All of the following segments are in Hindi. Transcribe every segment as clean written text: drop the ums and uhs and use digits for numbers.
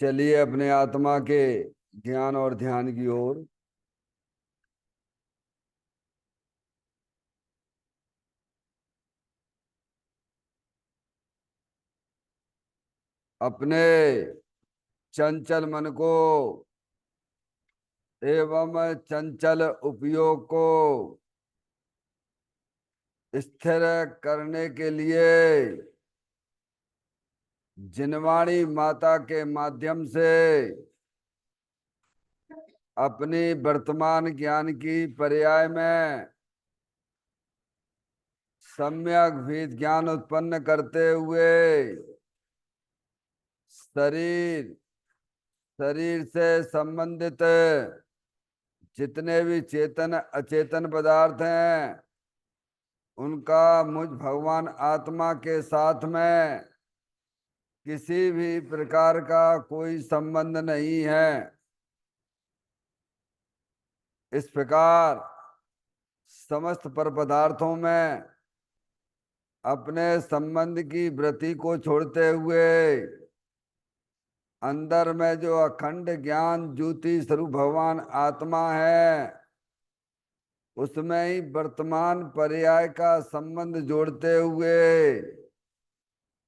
चलिए अपने आत्मा के ज्ञान और ध्यान की ओर। अपने चंचल मन को एवं चंचल उपयोग को स्थिर करने के लिए जिनवाणी माता के माध्यम से अपनी वर्तमान ज्ञान की पर्याय में सम्यक भेद ज्ञान उत्पन्न करते हुए शरीर शरीर से संबंधित जितने भी चेतन अचेतन पदार्थ हैं उनका मुझ भगवान आत्मा के साथ में किसी भी प्रकार का कोई संबंध नहीं है। इस प्रकार समस्त पर पदार्थों में अपने संबंध की वृत्ति को छोड़ते हुए अंदर में जो अखंड ज्ञान ज्योति स्वरूप भगवान आत्मा है उसमें ही वर्तमान पर्याय का संबंध जोड़ते हुए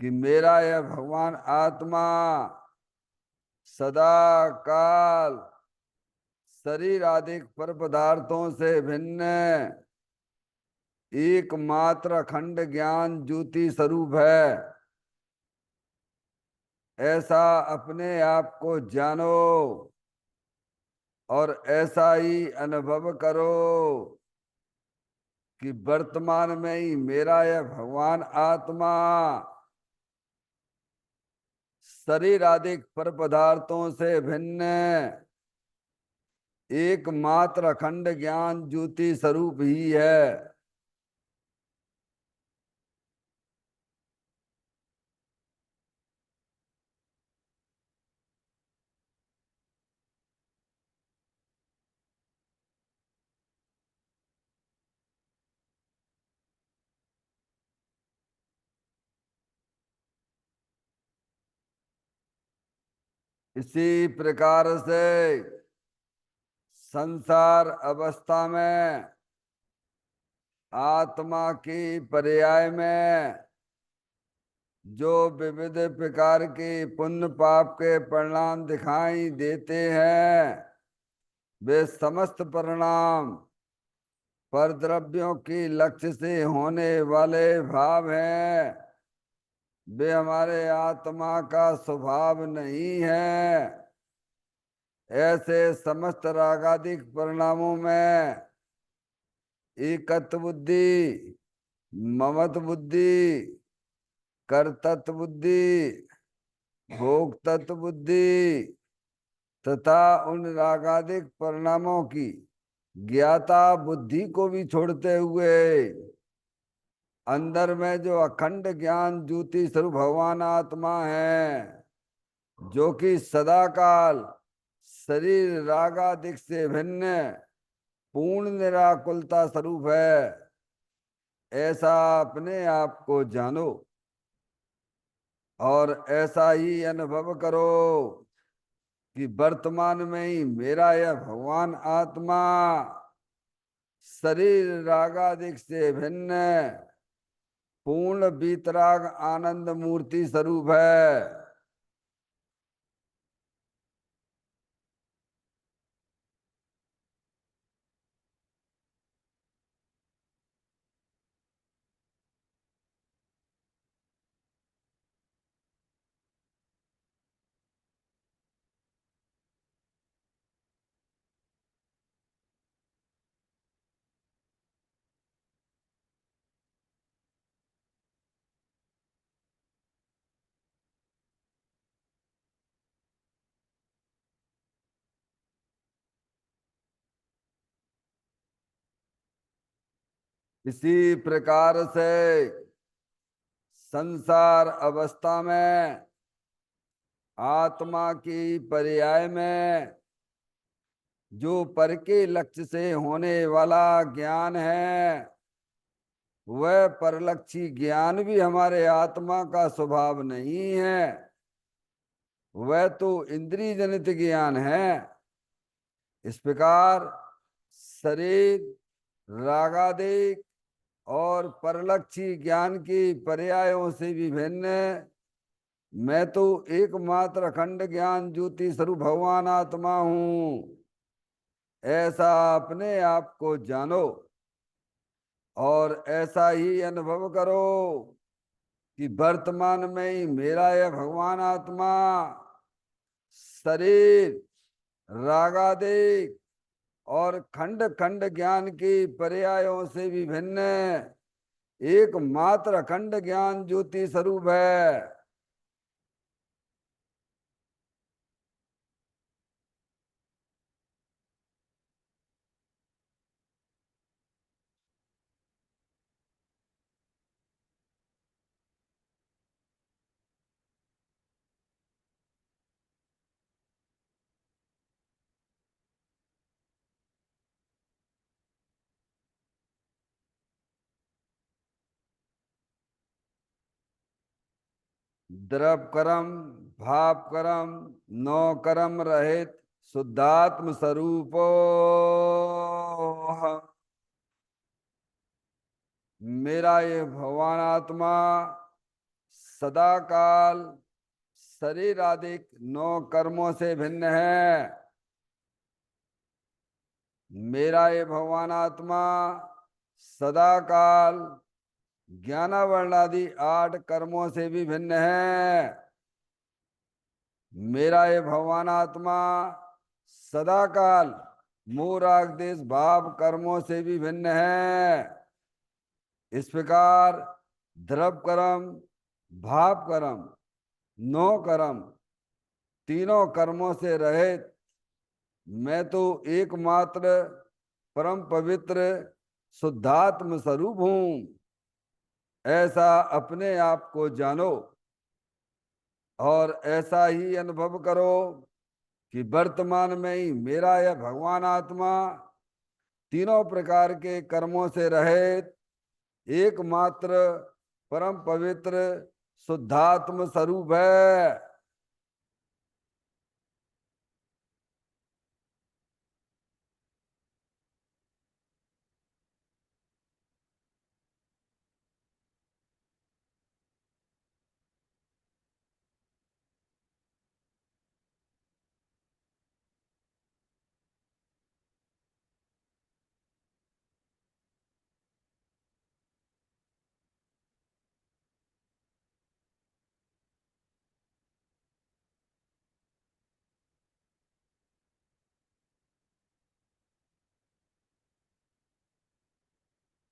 कि मेरा यह भगवान आत्मा सदा काल शरीर आदि पर पदार्थों से भिन्न एकमात्र अखंड ज्ञान ज्योति स्वरूप है। ऐसा अपने आप को जानो और ऐसा ही अनुभव करो कि वर्तमान में ही मेरा यह भगवान आत्मा शरीर आदि पर पदार्थों से भिन्न एकमात्र अखंड ज्ञान ज्योति स्वरूप ही है। इसी प्रकार से संसार अवस्था में आत्मा की पर्याय में जो विविध प्रकार के पुण्य पाप के परिणाम दिखाई देते हैं वे समस्त परिणाम पर द्रव्यों की लक्ष्य से होने वाले भाव हैं। वे हमारे आत्मा का स्वभाव नहीं है। ऐसे समस्त रागादिक परिणामों में एकत्व बुद्धि, ममत बुद्धि, कर्तृत्व बुद्धि, भोक्तत्व बुद्धि तथा उन रागादिक परिणामों की ज्ञाता बुद्धि को भी छोड़ते हुए अंदर में जो अखंड ज्ञान ज्योति स्वरूप भगवान आत्मा है जो कि सदा काल शरीर रागादिक से भिन्न पूर्ण निराकुलता स्वरूप है। ऐसा अपने आप को जानो और ऐसा ही अनुभव करो कि वर्तमान में ही मेरा यह भगवान आत्मा शरीर रागादिक से भिन्न पूर्ण बीतराग आनंद मूर्ति स्वरूप है। इसी प्रकार से संसार अवस्था में आत्मा की पर्याय में जो पर के लक्ष्य से होने वाला ज्ञान है वह परलक्षी ज्ञान भी हमारे आत्मा का स्वभाव नहीं है। वह तो इंद्रिय जनित ज्ञान है। इस प्रकार शरीर रागादिक और परलक्षी ज्ञान की पर्यायों से विभिन्न मैं तो एकमात्र अखंड ज्ञान ज्योति स्वरूप भगवान आत्मा हूं, ऐसा अपने आप को जानो और ऐसा ही अनुभव करो कि वर्तमान में ही मेरा यह भगवान आत्मा शरीर रागादिक और खंड खंड ज्ञान की पर्यायों से विभिन्न एकमात्र अखंड ज्ञान ज्योति स्वरूप है। द्रव कर्म भाव कर्म नौ कर्म रहित शुद्धात्म स्वरूपो मेरा ये भगवान आत्मा सदा काल शरीर आदि नौ कर्मों से भिन्न है। मेरा ये भगवान आत्मा सदा काल ज्ञानावरण आदि 8 कर्मों से भी भिन्न है। मेरा ये भगवान आत्मा सदा काल मोह राग देश भाव कर्मों से भी भिन्न है। इस प्रकार द्रव कर्म भाव कर्म नौ कर्म तीनों कर्मों से रहित मैं तो एकमात्र परम पवित्र शुद्धात्म स्वरूप हूं, ऐसा अपने आप को जानो और ऐसा ही अनुभव करो कि वर्तमान में ही मेरा यह भगवान आत्मा तीनों प्रकार के कर्मों से रहित एकमात्र परम पवित्र शुद्धात्म स्वरूप है।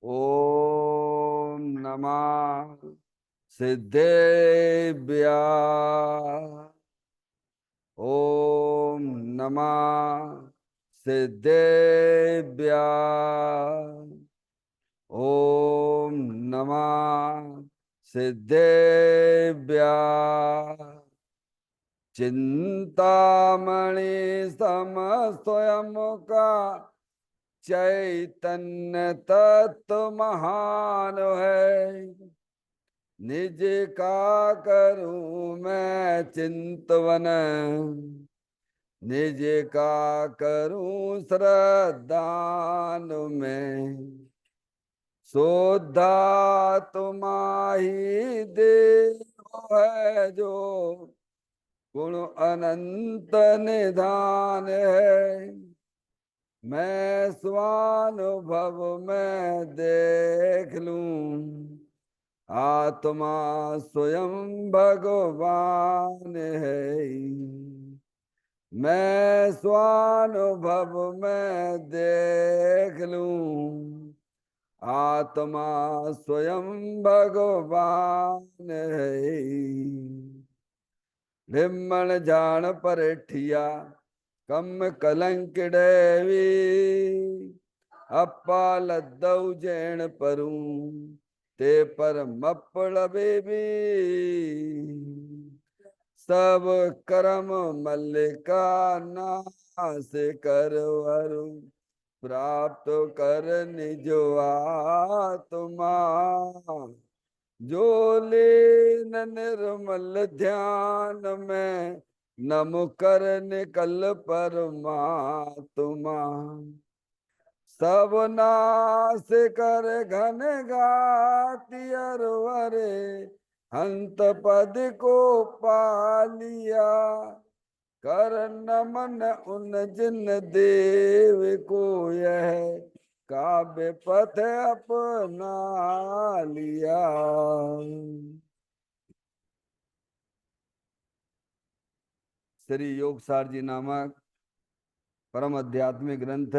ओम नमः सिद्धेभ्य। ओम नमः सिद्धेभ्य। ओम नमः सिद्धेभ्य। चिंतामणि समस्वयं का चैतन्य तत्व महान है। निज का करूं मैं चिंतवन, निज का करूं श्रद्धान में। शुद्धा तुम्हारी देव है जो गुण अनंत निधान है। मैं स्वानुभव में देख लूं आत्मा स्वयं भगवान है। मैं स्वानुभव में देख लूं आत्मा स्वयं भगवान है। भिमण जान परेठिया कम कलंक डेवी अप्पा लद्दऊ जैन परूं ते पर मप्पड़ बेबी। सब कर्म मल्लिका नाश कर वरु प्राप्त कर निजो आत्मा। जो लीन निर्मल ध्यान में नम कर निकल परमात्मा, सब नाश कर घन गाति अरवरे, हंत पद को पालिया, कर नमन उन जिन देव को, यह काव्य पथ अपना लिया। श्री योगसार जी नामक परम आध्यात्मिक ग्रंथ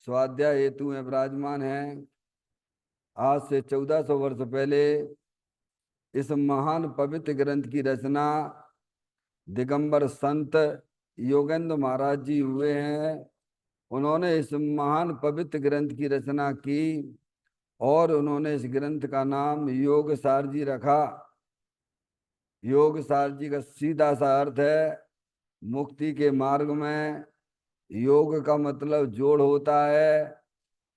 स्वाध्याय हेतु में विराजमान है। आज से 1400 वर्ष पहले इस महान पवित्र ग्रंथ की रचना दिगंबर संत योगेंद्र महाराज जी हुए हैं। उन्होंने इस महान पवित्र ग्रंथ की रचना की और उन्होंने इस ग्रंथ का नाम योगसार जी रखा। योगसार जी का सीधा सा अर्थ है मुक्ति के मार्ग में। योग का मतलब जोड़ होता है।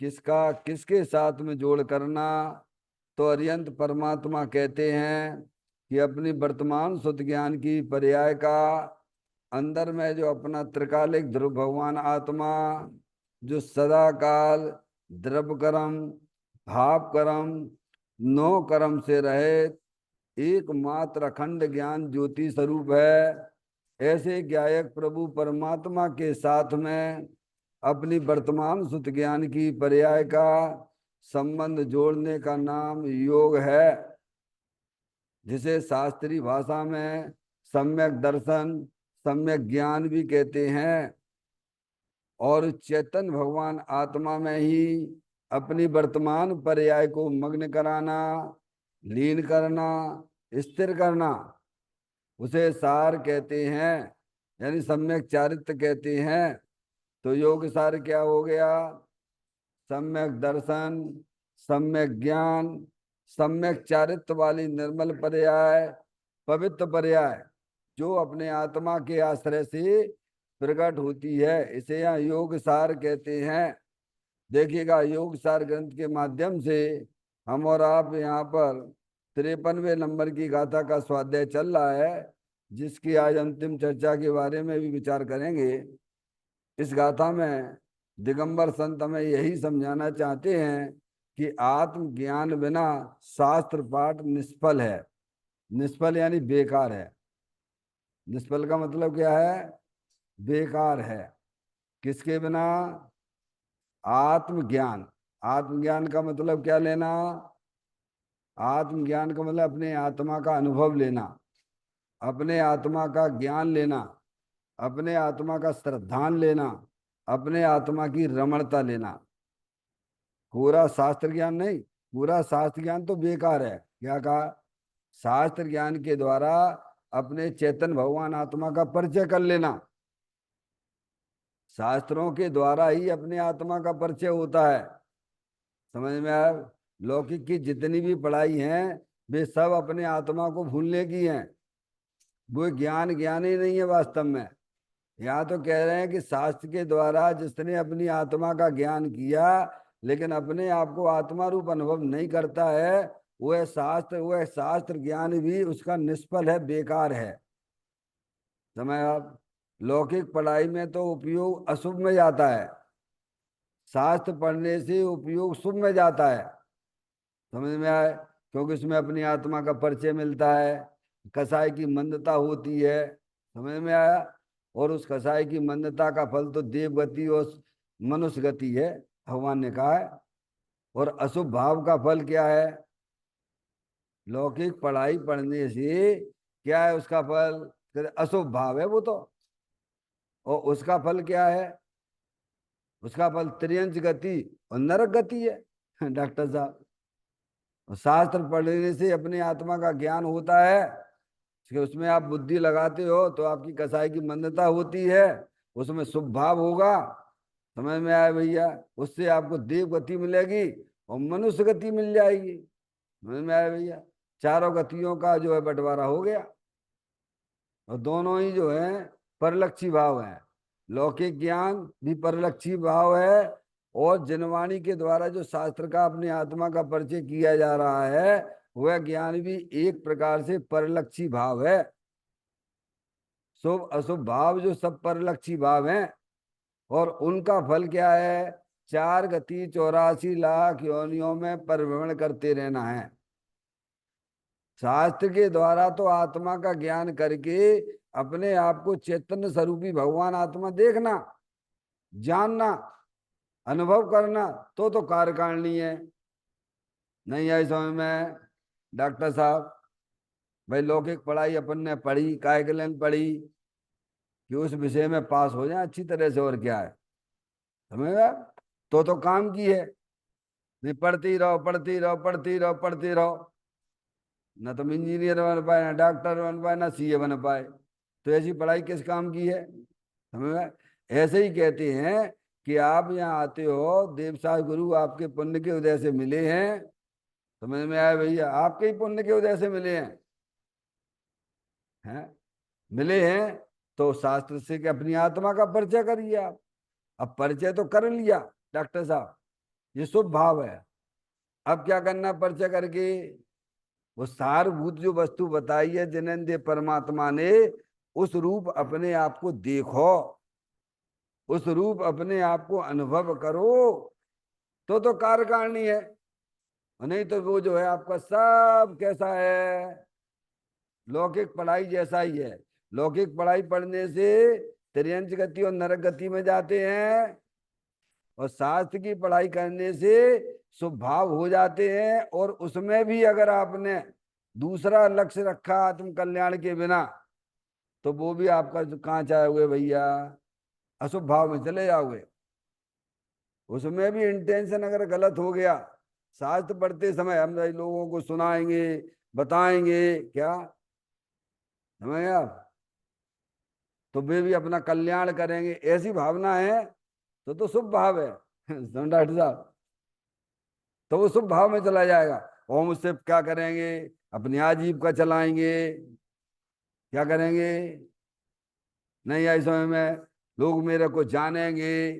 किसका किसके साथ में जोड़ करना? तो अरिहंत परमात्मा कहते हैं कि अपनी वर्तमान शुद्ध ज्ञान की पर्याय का अंदर में जो अपना त्रिकालिक ध्रुव भगवान आत्मा जो सदा काल द्रव्य कर्म भाव कर्म नो कर्म से रहित एकमात्र अखंड ज्ञान ज्योति स्वरूप है। ऐसे ज्ञायक प्रभु परमात्मा के साथ में अपनी वर्तमान शुद्ध ज्ञान की पर्याय का संबंध जोड़ने का नाम योग है, जिसे शास्त्रीय भाषा में सम्यक दर्शन सम्यक ज्ञान भी कहते हैं। और चेतन भगवान आत्मा में ही अपनी वर्तमान पर्याय को मग्न कराना, लीन करना, स्थिर करना, उसे सार कहते हैं, यानी सम्यक चारित्र कहते हैं। तो योग सार क्या हो गया? सम्यक दर्शन, सम्यक ज्ञान, सम्यक चारित्र वाली निर्मल पर्याय, पवित्र पर्याय जो अपने आत्मा के आश्रय से प्रकट होती है, इसे यहाँ योग सार कहते हैं। देखिएगा, योग सार ग्रंथ के माध्यम से हम और आप यहाँ पर 53वें नंबर की गाथा का स्वाध्याय चल रहा है, जिसकी आज अंतिम चर्चा के बारे में भी विचार करेंगे। इस गाथा में दिगंबर संत हमें यही समझाना चाहते हैं कि आत्मज्ञान बिना शास्त्र पाठ निष्फल है। निष्फल यानी बेकार है। निष्फल का मतलब क्या है? बेकार है। किसके बिना? आत्मज्ञान। आत्मज्ञान का मतलब क्या लेना? आत्मज्ञान का मतलब अपने आत्मा का अनुभव लेना, अपने आत्मा का ज्ञान लेना, अपने आत्मा का श्रद्धान लेना, अपने आत्मा की रमणता लेना। पूरा शास्त्र ज्ञान नहीं। पूरा शास्त्र ज्ञान तो बेकार है। क्या कहा? शास्त्र ज्ञान के द्वारा अपने चेतन भगवान आत्मा का परिचय कर लेना। शास्त्रों के द्वारा ही अपने आत्मा का परिचय होता है। समझ में आया? लौकिक की जितनी भी पढ़ाई है वे सब अपने आत्मा को भूलने की हैं। वो ज्ञान ज्ञान ही नहीं है वास्तव में। यहाँ तो कह रहे हैं कि शास्त्र के द्वारा जिसने अपनी आत्मा का ज्ञान किया लेकिन अपने आप को आत्मा रूप अनुभव नहीं करता है, वह शास्त्र ज्ञान भी उसका निष्फल है, बेकार है। समझ आप? लौकिक पढ़ाई में तो उपयोग अशुभ में जाता है, शास्त्र पढ़ने से उपयोग शुभ में जाता है। समझ में आए? क्योंकि उसमें अपनी आत्मा का परिचय मिलता है, कसाई की मंदता होती है। समझ में आया? और उस कसाई की मंदता का फल तो देव गति और मनुष्य गति है, भगवान ने कहा है। और अशुभ भाव का फल क्या है? लौकिक पढ़ाई पढ़ने से क्या है उसका फल? कहते अशुभ भाव है वो तो। और उसका फल क्या है? उसका फल त्रियंच गति और नरक गति है। डॉक्टर साहब, शास्त्र पढ़ने से अपने आत्मा का ज्ञान होता है कि उसमें आप बुद्धि लगाते हो तो आपकी कसाई की मंदता होती है, उसमें शुभ भाव होगा। समझ में आया भैया? उससे आपको देव गति मिलेगी और मनुष्य गति मिल जाएगी। समझ में आया भैया? चारों गतियों का जो है बंटवारा हो गया। और दोनों ही जो है परलक्षी भाव है। लौकिक ज्ञान भी परलक्षी भाव है और जनवाणी के द्वारा जो शास्त्र का अपने आत्मा का परिचय किया जा रहा है वह ज्ञान भी एक प्रकार से परलक्षी भाव है। शुभ अशुभ भाव जो सब परलक्षी भाव हैं, और उनका फल क्या है? 4 गति 84 लाख योनियों में परिभ्रमण करते रहना है। शास्त्र के द्वारा तो आत्मा का ज्ञान करके अपने आप को चैतन्य स्वरूपी भगवान आत्मा देखना, जानना, अनुभव करना, तो कार्यकारिणी है। नहीं आई समझ में डॉक्टर साहब? भाई लौकिक पढ़ाई अपन ने पढ़ी, काय के लिए पढ़ी? कि उस विषय में पास हो जाए अच्छी तरह से, और क्या है? समझ में? तो काम की है। नहीं, पढ़ती रहो पढ़ती रहो पढ़ती रहो पढ़ती रहो, ना तुम इंजीनियर बन पाए, ना डॉक्टर बन पाए, ना सीए बन पाए। तो ऐसी पढ़ाई किस काम की है? समझ में? ऐसे ही कहते हैं कि आप यहाँ आते हो, देवसार गुरु आपके पुण्य के उदय से मिले हैं। समझ में आया भैया? आपके ही पुण्य के उदय से मिले हैं मिले हैं। तो शास्त्र से कि अपनी आत्मा का परिचय करिए आप। अब परिचय तो कर लिया डॉक्टर साहब, ये शुभ भाव है। अब क्या करना परिचय करके? वो सारभूत जो वस्तु बताई है जिनेन्द्रिय परमात्मा ने, उस रूप अपने आप को देखो, उस रूप अपने आप को अनुभव करो, तो कार्यकारिणी है। नहीं तो वो जो है आपका सब कैसा है? लौकिक पढ़ाई जैसा ही है। लौकिक पढ़ाई पढ़ने से त्रियंच गति और नरक गति में जाते हैं, और शास्त्र की पढ़ाई करने से शुभ भाव हो जाते हैं। और उसमें भी अगर आपने दूसरा लक्ष्य रखा आत्म कल्याण के बिना, तो वो भी आपका कहाँ जाओगे भैया? अशुभ भाव में चले जाओगे। उसमें भी इंटेंशन अगर गलत हो गया, शास्त्र पढ़ते समय हम लोगों को सुनाएंगे, बताएंगे क्या, समझ आप? तो वे भी अपना कल्याण करेंगे, ऐसी भावना है तो शुभ भाव है। डॉक्टर साहब, तो वो शुभ भाव में चला जाएगा। और उससे क्या करेंगे? अपनी आजीविका चलाएंगे। क्या करेंगे? नहीं आई समझ में? लोग मेरे को जानेंगे।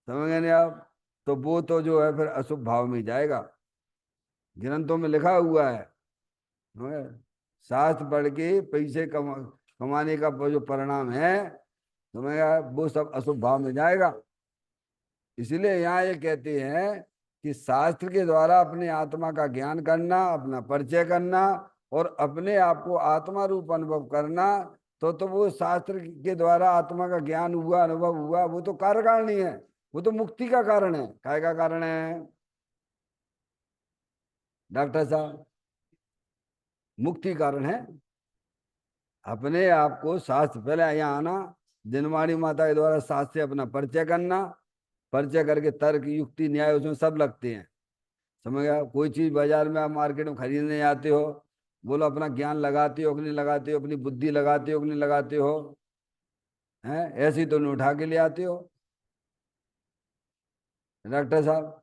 समझ गए नहीं आप? तो वो तो जो है फिर अशुभ भाव में जाएगा। ग्रंथों में लिखा हुआ है, समझ गए? शास्त्र पढ़ के पैसे कमाने का वो जो परिणाम है, समझ गए, वो सब अशुभ भाव में जाएगा। इसीलिए यहाँ ये कहते हैं कि शास्त्र के द्वारा अपने आत्मा का ज्ञान करना, अपना परिचय करना, और अपने आप को आत्मा रूप अनुभव करना, तो वो शास्त्र के द्वारा आत्मा का ज्ञान हुआ, अनुभव हुआ, वो तो कार्यकारिणी है। वो तो मुक्ति का कारण है। काय का कारण है डॉक्टर साहब? मुक्ति कारण है। अपने आप को शास्त्र, पहले यहाँ आना, दिनवाणी माता के द्वारा शास्त्र से अपना परिचय करना। परिचय करके तर्क युक्ति न्याय उसमें सब लगते हैं। समझ गया? कोई चीज बाजार में आप मार्केट में खरीदने जाते हो, बोलो अपना ज्ञान लगाते हो कि नहीं लगाते हो, अपनी बुद्धि लगाते हो कि नहीं लगाते हो? हैं? ऐसे ही तो नहीं उठा के ले आते हो डॉक्टर साहब।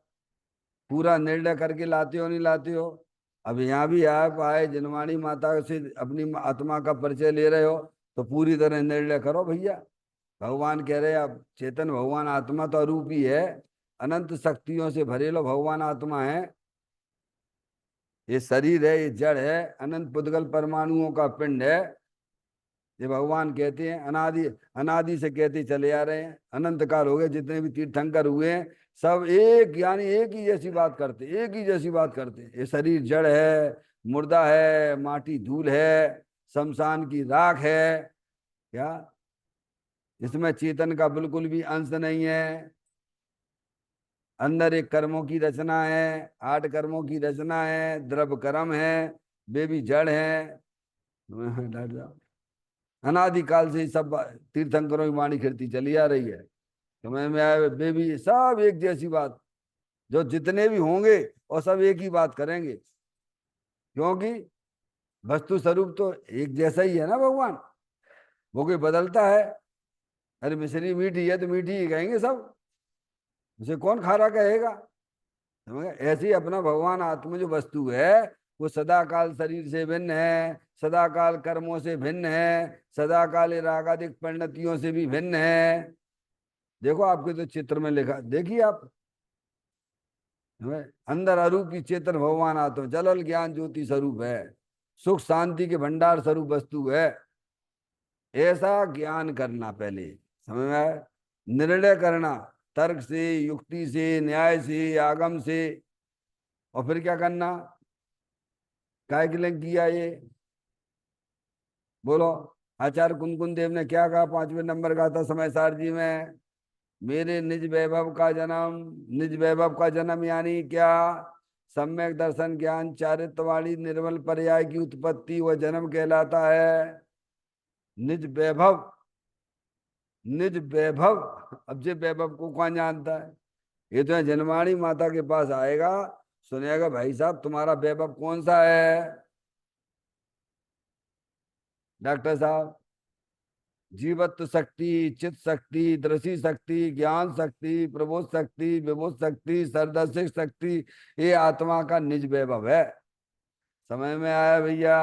पूरा निर्णय करके लाते हो नहीं लाते हो? अब यहाँ भी आप आए, जिनवाणी माता से अपनी आत्मा का परिचय ले रहे हो, तो पूरी तरह निर्णय करो भैया। भगवान कह रहे हैं, अब चेतन भगवान आत्मा तो अरूप ही है, अनंत शक्तियों से भरे लो भगवान आत्मा है। ये शरीर है, ये जड़ है, अनंत पुद्गल परमाणुओं का पिंड है। ये भगवान कहते हैं, अनादि अनादि से कहते चले आ रहे हैं, अनंत काल हो गए, जितने भी तीर्थंकर हुए हैं सब एक, यानी एक ही जैसी बात करते, एक ही जैसी बात करते। ये शरीर जड़ है, मुर्दा है, माटी धूल है, शमशान की राख है। क्या? इसमें चेतन का बिल्कुल भी अंश नहीं है। अंदर एक कर्मों की रचना है, 8 कर्मों की रचना है, द्रव कर्म है, वे भी जड़ है। डॉक्टर साहब, अनादिकाल से ही सब तीर्थंकरों की वाणी खिरती चली आ रही है। समय में आए वे भी सब एक जैसी बात, जो जितने भी होंगे और सब एक ही बात करेंगे, क्योंकि वस्तु स्वरूप तो एक जैसा ही है ना भगवान। वो कोई बदलता है? अरे मिश्री मीठी है तो मीठी ही कहेंगे सब, उसे कौन खारा कहेगा? समझ गए? ऐसे ही अपना भगवान आत्मा जो वस्तु है, वो सदा काल शरीर से भिन्न है, सदा काल कर्मों से भिन्न है, सदा काल रागादिक परिणतियों से भी भिन्न है। देखो आपके तो चित्र में लिखा, देखिए आप। अंदर अरूप की चेतन भगवान आत्मा जलल ज्ञान ज्योति स्वरूप है, सुख शांति के भंडार स्वरूप वस्तु है। ऐसा ज्ञान करना पहले, समझ में आया? निर्णय करना तर्क से, युक्ति से, न्याय से, आगम से। और फिर क्या करना? काय के लिए किया ये? बोलो। आचार्य कुंकुन देव ने क्या कहा? 5वें नंबर का था समय सारजी में, मेरे निज वैभव का जन्म। निज वैभव का जन्म यानी क्या? सम्यक दर्शन ज्ञान चारित्र वाली निर्मल पर्याय की उत्पत्ति, वह जन्म कहलाता है। निज वैभव, निज वैभव। अब जे वैभव को कौन जानता है? ये तो है जनवाणी माता के पास आएगा, सुनेगा भाई साहब तुम्हारा वैभव कौन सा है डॉक्टर साहब? जीवत्व शक्ति, चित शक्ति, दृष्टि शक्ति, ज्ञान शक्ति, प्रबोध शक्ति, विबोध शक्ति, सरदर्शिक शक्ति, ये आत्मा का निज वैभव है। समझ में आया भैया?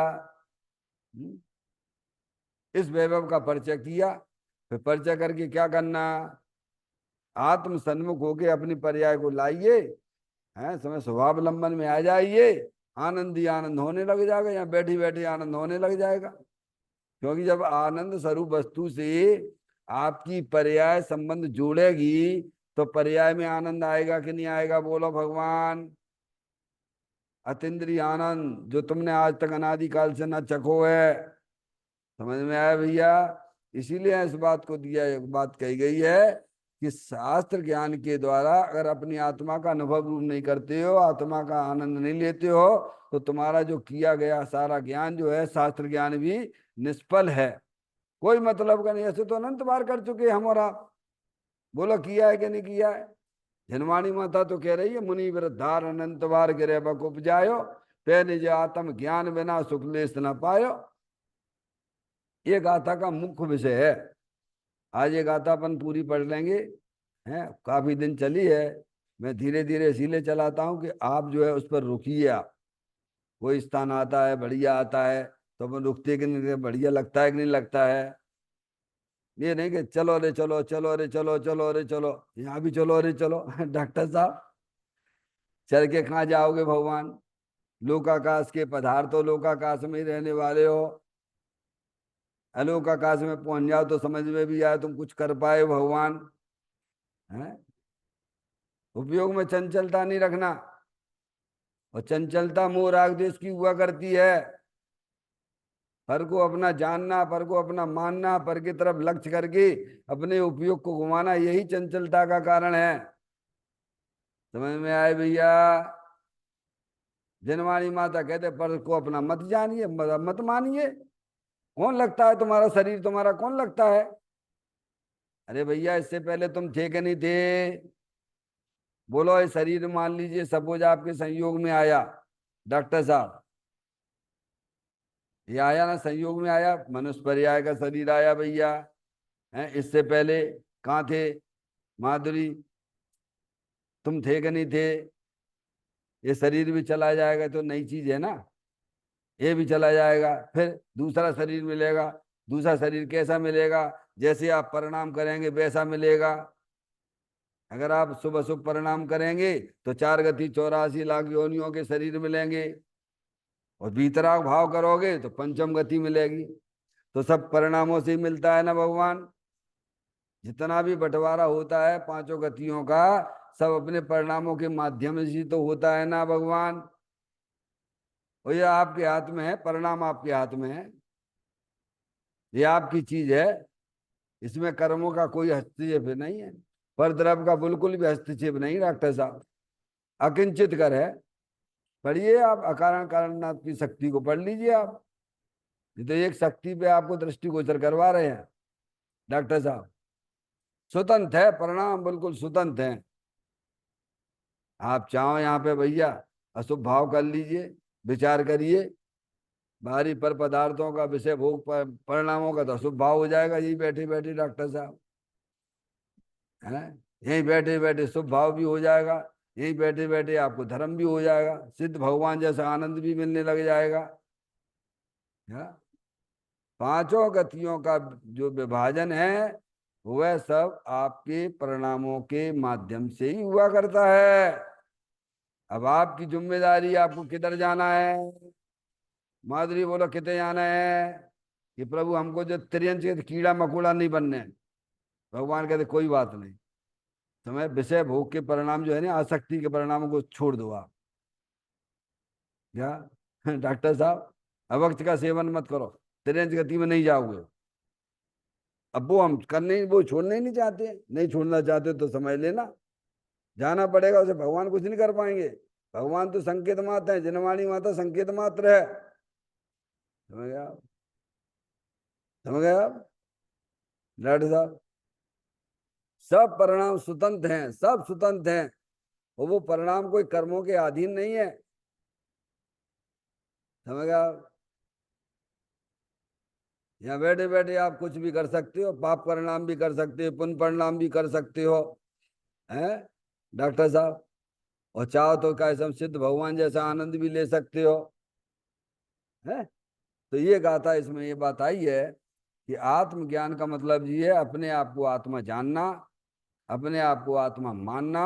हम्म? इस वैभव का परिचय किया, फिर परिचय करके क्या करना? आत्म सन्मुख होके अपनी पर्याय को लाइए, है समय स्वभावलंबन में आ जाइए, आनंद ही आनंद होने लग जाएगा, यहाँ बैठी बैठी आनंद होने लग जाएगा। क्योंकि जब आनंद स्वरूप वस्तु से आपकी पर्याय संबंध जोड़ेगी तो पर्याय में आनंद आएगा कि नहीं आएगा? बोलो भगवान। अतीन्द्रिय आनंद जो तुमने आज तक अनादिकाल से न चखो है। समझ में आया भैया? इसीलिए इस बात को दिया, एक बात कही गई है कि शास्त्र ज्ञान के द्वारा अगर अपनी आत्मा का अनुभव रूप नहीं करते हो, आत्मा का आनंद नहीं लेते हो, तो तुम्हारा जो किया गया सारा ज्ञान जो है, शास्त्र ज्ञान भी निष्फल है, कोई मतलब का नहीं। ऐसे तो अनंत बार कर चुके हम और आप। बोलो किया है कि नहीं किया है? जनवाणी माता तो कह रही है, मुनि वृद्धार अनंत बार गिरे बक उपजायो, पे निज आत्म ज्ञान बिना सुख लेस न पायो। ये गाथा का मुख्य विषय है। आज ये गाथा अपन पूरी पढ़ लेंगे, हैं काफी दिन चली है। मैं धीरे धीरे इसीलिए चलाता हूँ कि आप जो है उस पर रुकिए। आप कोई स्थान आता है बढ़िया आता है तो अपन रुकते कि नहीं, बढ़िया लगता है कि नहीं लगता है? ये नहीं कि चलो अरे चलो, चलो अरे चलो, चलो अरे चलो, यहाँ भी चलो अरे चलो। डॉक्टर साहब चल के कहाँ जाओगे भगवान? लोकाकाश के पदार्थ हो, लोकाकाश में ही रहने वाले हो। अलोकाकाश में पहुंच जाओ तो समझ में भी आए तुम कुछ कर पाए भगवान, है? उपयोग में चंचलता नहीं रखना। और चंचलता मोह राग द्वेष की हुआ करती है। पर को अपना जानना, पर को अपना मानना, पर की तरफ लक्ष्य करके अपने उपयोग को घुमाना, यही चंचलता का कारण है। समझ में आए भैया? जनवाणी माता कहते पर को अपना मत जानिए, मत मानिए। कौन लगता है तुम्हारा शरीर? तुम्हारा कौन लगता है? अरे भैया इससे पहले तुम थे कि नहीं थे? बोलो। ये शरीर मान लीजिए सपोज आपके संयोग में आया डॉक्टर साहब, ये आया ना, संयोग में आया, मनुष्य पर्याय का शरीर आया भैया। हैं इससे पहले कहाँ थे माधुरी? तुम थे कि नहीं थे? ये शरीर भी चला जाएगा तो नई चीज है ना, ये भी चला जाएगा, फिर दूसरा शरीर मिलेगा। दूसरा शरीर कैसा मिलेगा? जैसे आप परिणाम करेंगे वैसा मिलेगा। अगर आप शुभ अशुभ परिणाम करेंगे तो 4 गति 84 लाख योनियों के शरीर मिलेंगे, और वीतराग भाव करोगे तो पंचम गति मिलेगी। तो सब परिणामों से ही मिलता है ना भगवान। जितना भी बंटवारा होता है पांचों गतियों का, सब अपने परिणामों के माध्यम से ही तो होता है ना भगवान। और ये आपके हाथ में है, परिणाम आपके हाथ में है, ये आपकी चीज है। इसमें कर्मों का कोई हस्तक्षेप नहीं है, पर द्रव्य का बिल्कुल भी हस्तक्षेप नहीं डॉक्टर साहब। अकिंचित कर है। पढ़िए आप, अकारण कारणनाथ की शक्ति को पढ़ लीजिए आप। ये तो एक शक्ति पे आपको दृष्टिगोचर करवा रहे हैं डॉक्टर साहब। स्वतंत्र है परिणाम, बिल्कुल स्वतंत्र है। आप चाहो यहाँ पे भैया अशुभ भाव कर लीजिए, विचार करिए, बाहरी पर पदार्थों का विषय भोग परिणामों का तो अशुभ भाव हो जाएगा यही बैठे बैठे डॉक्टर साहब, है? यहीं बैठे बैठे शुभ भाव भी हो जाएगा, यहीं बैठे बैठे आपको धर्म भी हो जाएगा, सिद्ध भगवान जैसा आनंद भी मिलने लग जाएगा, है? पांचों गतियों का जो विभाजन है वह सब आपके परिणामों के माध्यम से ही हुआ करता है। अब आपकी जिम्मेदारी, आपको किधर जाना है? माधुरी बोलो कितने जाना है? कि प्रभु हमको जो त्रियंच के कीड़ा मकोड़ा नहीं बनने हैं। भगवान कहते कोई बात नहीं, तुम्हें विषय भोग के परिणाम जो है ना, आसक्ति के परिणामों को छोड़ दो आप। क्या डॉक्टर साहब, अवक्त का सेवन मत करो, त्रियंच गति में नहीं जाओगे। अब वो हम करने, वो छोड़ना ही नहीं चाहते, नहीं छोड़ना चाहते तो समझ लेना जाना पड़ेगा उसे, भगवान कुछ नहीं कर पाएंगे। भगवान तो संकेत मात्र है, जनवाणी माता संकेत मात्र है। समझ गए आप? समझ गए आप डॉक्टर साहब? सब परिणाम स्वतंत्र हैं, सब स्वतंत्र हैं, और वो परिणाम कोई कर्मों के अधीन नहीं है। समझ गए आप? यहाँ बैठे बैठे आप कुछ भी कर सकते हो, पाप परिणाम भी कर सकते हो, पुण्य परिणाम भी कर सकते हो, हैं डॉक्टर साहब? और चाहो तो कैसे सिद्ध भगवान जैसा आनंद भी ले सकते हो, है? तो ये गाथा इसमें ये बात आई है कि आत्मज्ञान का मतलब ये है अपने आप को आत्मा जानना, अपने आप को आत्मा मानना,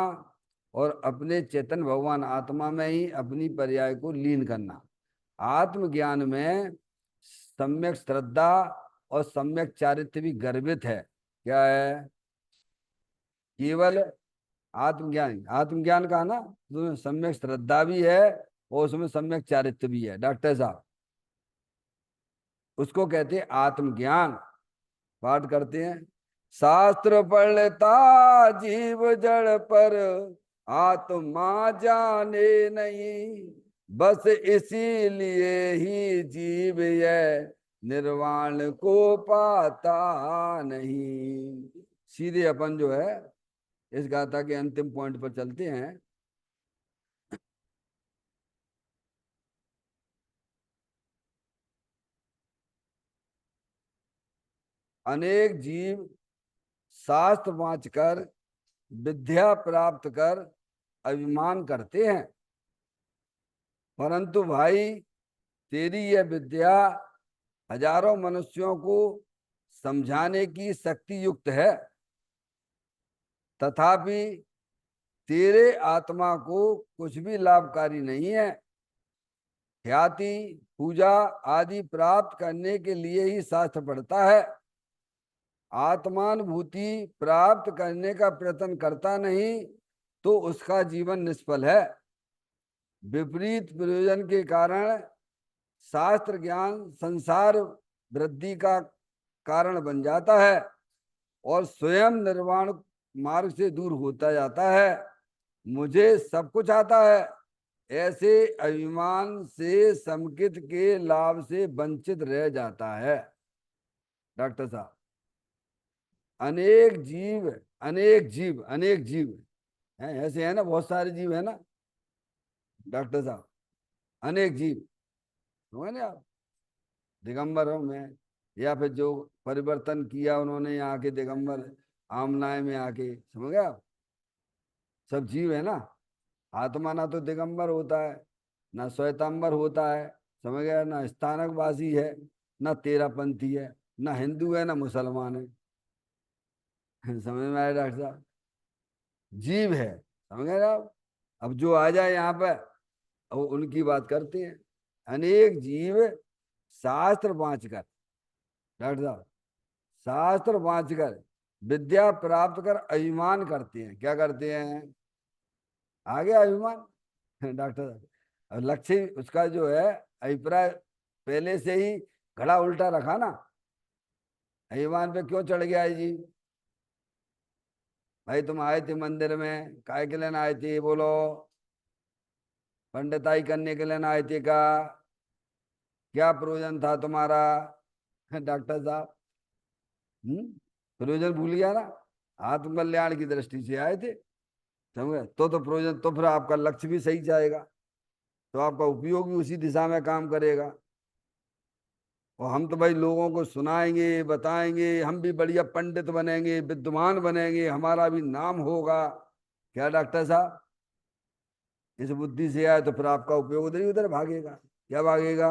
और अपने चेतन भगवान आत्मा में ही अपनी पर्याय को लीन करना। आत्मज्ञान में सम्यक श्रद्धा और सम्यक चारित्र्य भी गर्भित है। क्या है? केवल आत्मज्ञान, आत्मज्ञान का ना, उसमें सम्यक श्रद्धा भी है और उसमें सम्यक चारित्र्य भी है डॉक्टर साहब। उसको कहते हैं आत्मज्ञान। पाठ करते हैं। शास्त्र पढ़ता जीव जड़ पर, आत्मा जाने नहीं, बस इसीलिए ही जीव यह निर्वाण को पाता नहीं। सीधे अपन जो है इस गाथा के अंतिम पॉइंट पर चलते हैं। अनेक जीव शास्त्र वाँच कर, विद्या प्राप्त कर अभिमान करते हैं, परंतु भाई तेरी यह विद्या हजारों मनुष्यों को समझाने की शक्ति युक्त है, तथापि तेरे आत्मा को कुछ भी लाभकारी नहीं है। ख्याति पूजा आदि प्राप्त करने के लिए ही शास्त्र पढ़ता है, आत्मानुभूति प्राप्त करने का प्रयत्न करता नहीं तो उसका जीवन निष्फल है। विपरीत प्रयोजन के कारण शास्त्र ज्ञान संसार वृद्धि का कारण बन जाता है और स्वयं निर्वाण मार्ग से दूर होता जाता है। मुझे सब कुछ आता है, ऐसे अभिमान से समकित के लाभ से वंचित रह जाता है। डॉक्टर साहब, अनेक जीव, अनेक जीव, अनेक जीव हैं, ऐसे है ना, बहुत सारे जीव है ना डॉक्टर साहब, अनेक जीव। समझ ना आप? दिगंबरों में, या फिर जो परिवर्तन किया उन्होंने यहाँ के दिगंबर आमनाय में आके, समझ गए आप? सब जीव है ना। आत्मा ना तो दिगंबर होता है, ना श्वेतांबर होता है, समझ गया? ना स्थानकवासी है, ना तेरापंथी है, ना हिंदू है, ना मुसलमान है। समझ में आया डॉक्टर साहब? जीव है, समझ गए आप? अब जो आ जाए यहाँ पर, अब उनकी बात करते हैं। अनेक जीव शास्त्र वाँच कर, डॉक्टर साहब, शास्त्र वाँच कर विद्या प्राप्त कर अभिमान करते हैं। क्या करते हैं? आ गया अभिमान डॉक्टर साहब? अब लक्ष्य उसका जो है अभिप्राय पहले से ही घड़ा उल्टा रखा ना, अभिमान पे क्यों चढ़ गया है जी? भाई तुम आए थे मंदिर में, काय के लेना आए थे बोलो? पंडिताई करने के लेना आए थे का? क्या प्रयोजन था तुम्हारा डॉक्टर साहब? प्रयोजन भूल गया ना? आत्म कल्याण की दृष्टि से आए थे, समझे? तो प्रयोजन, तो फिर आपका लक्ष्य भी सही जाएगा, तो आपका उपयोग भी उसी दिशा में काम करेगा। और हम तो भाई लोगों को सुनाएंगे, बताएंगे, हम भी बढ़िया पंडित बनेंगे, विद्वान बनेंगे, हमारा भी नाम होगा। क्या डॉक्टर साहब? इस बुद्धि से आए तो फिर आपका उपयोग उधर ही उधर भागेगा। क्या भागेगा?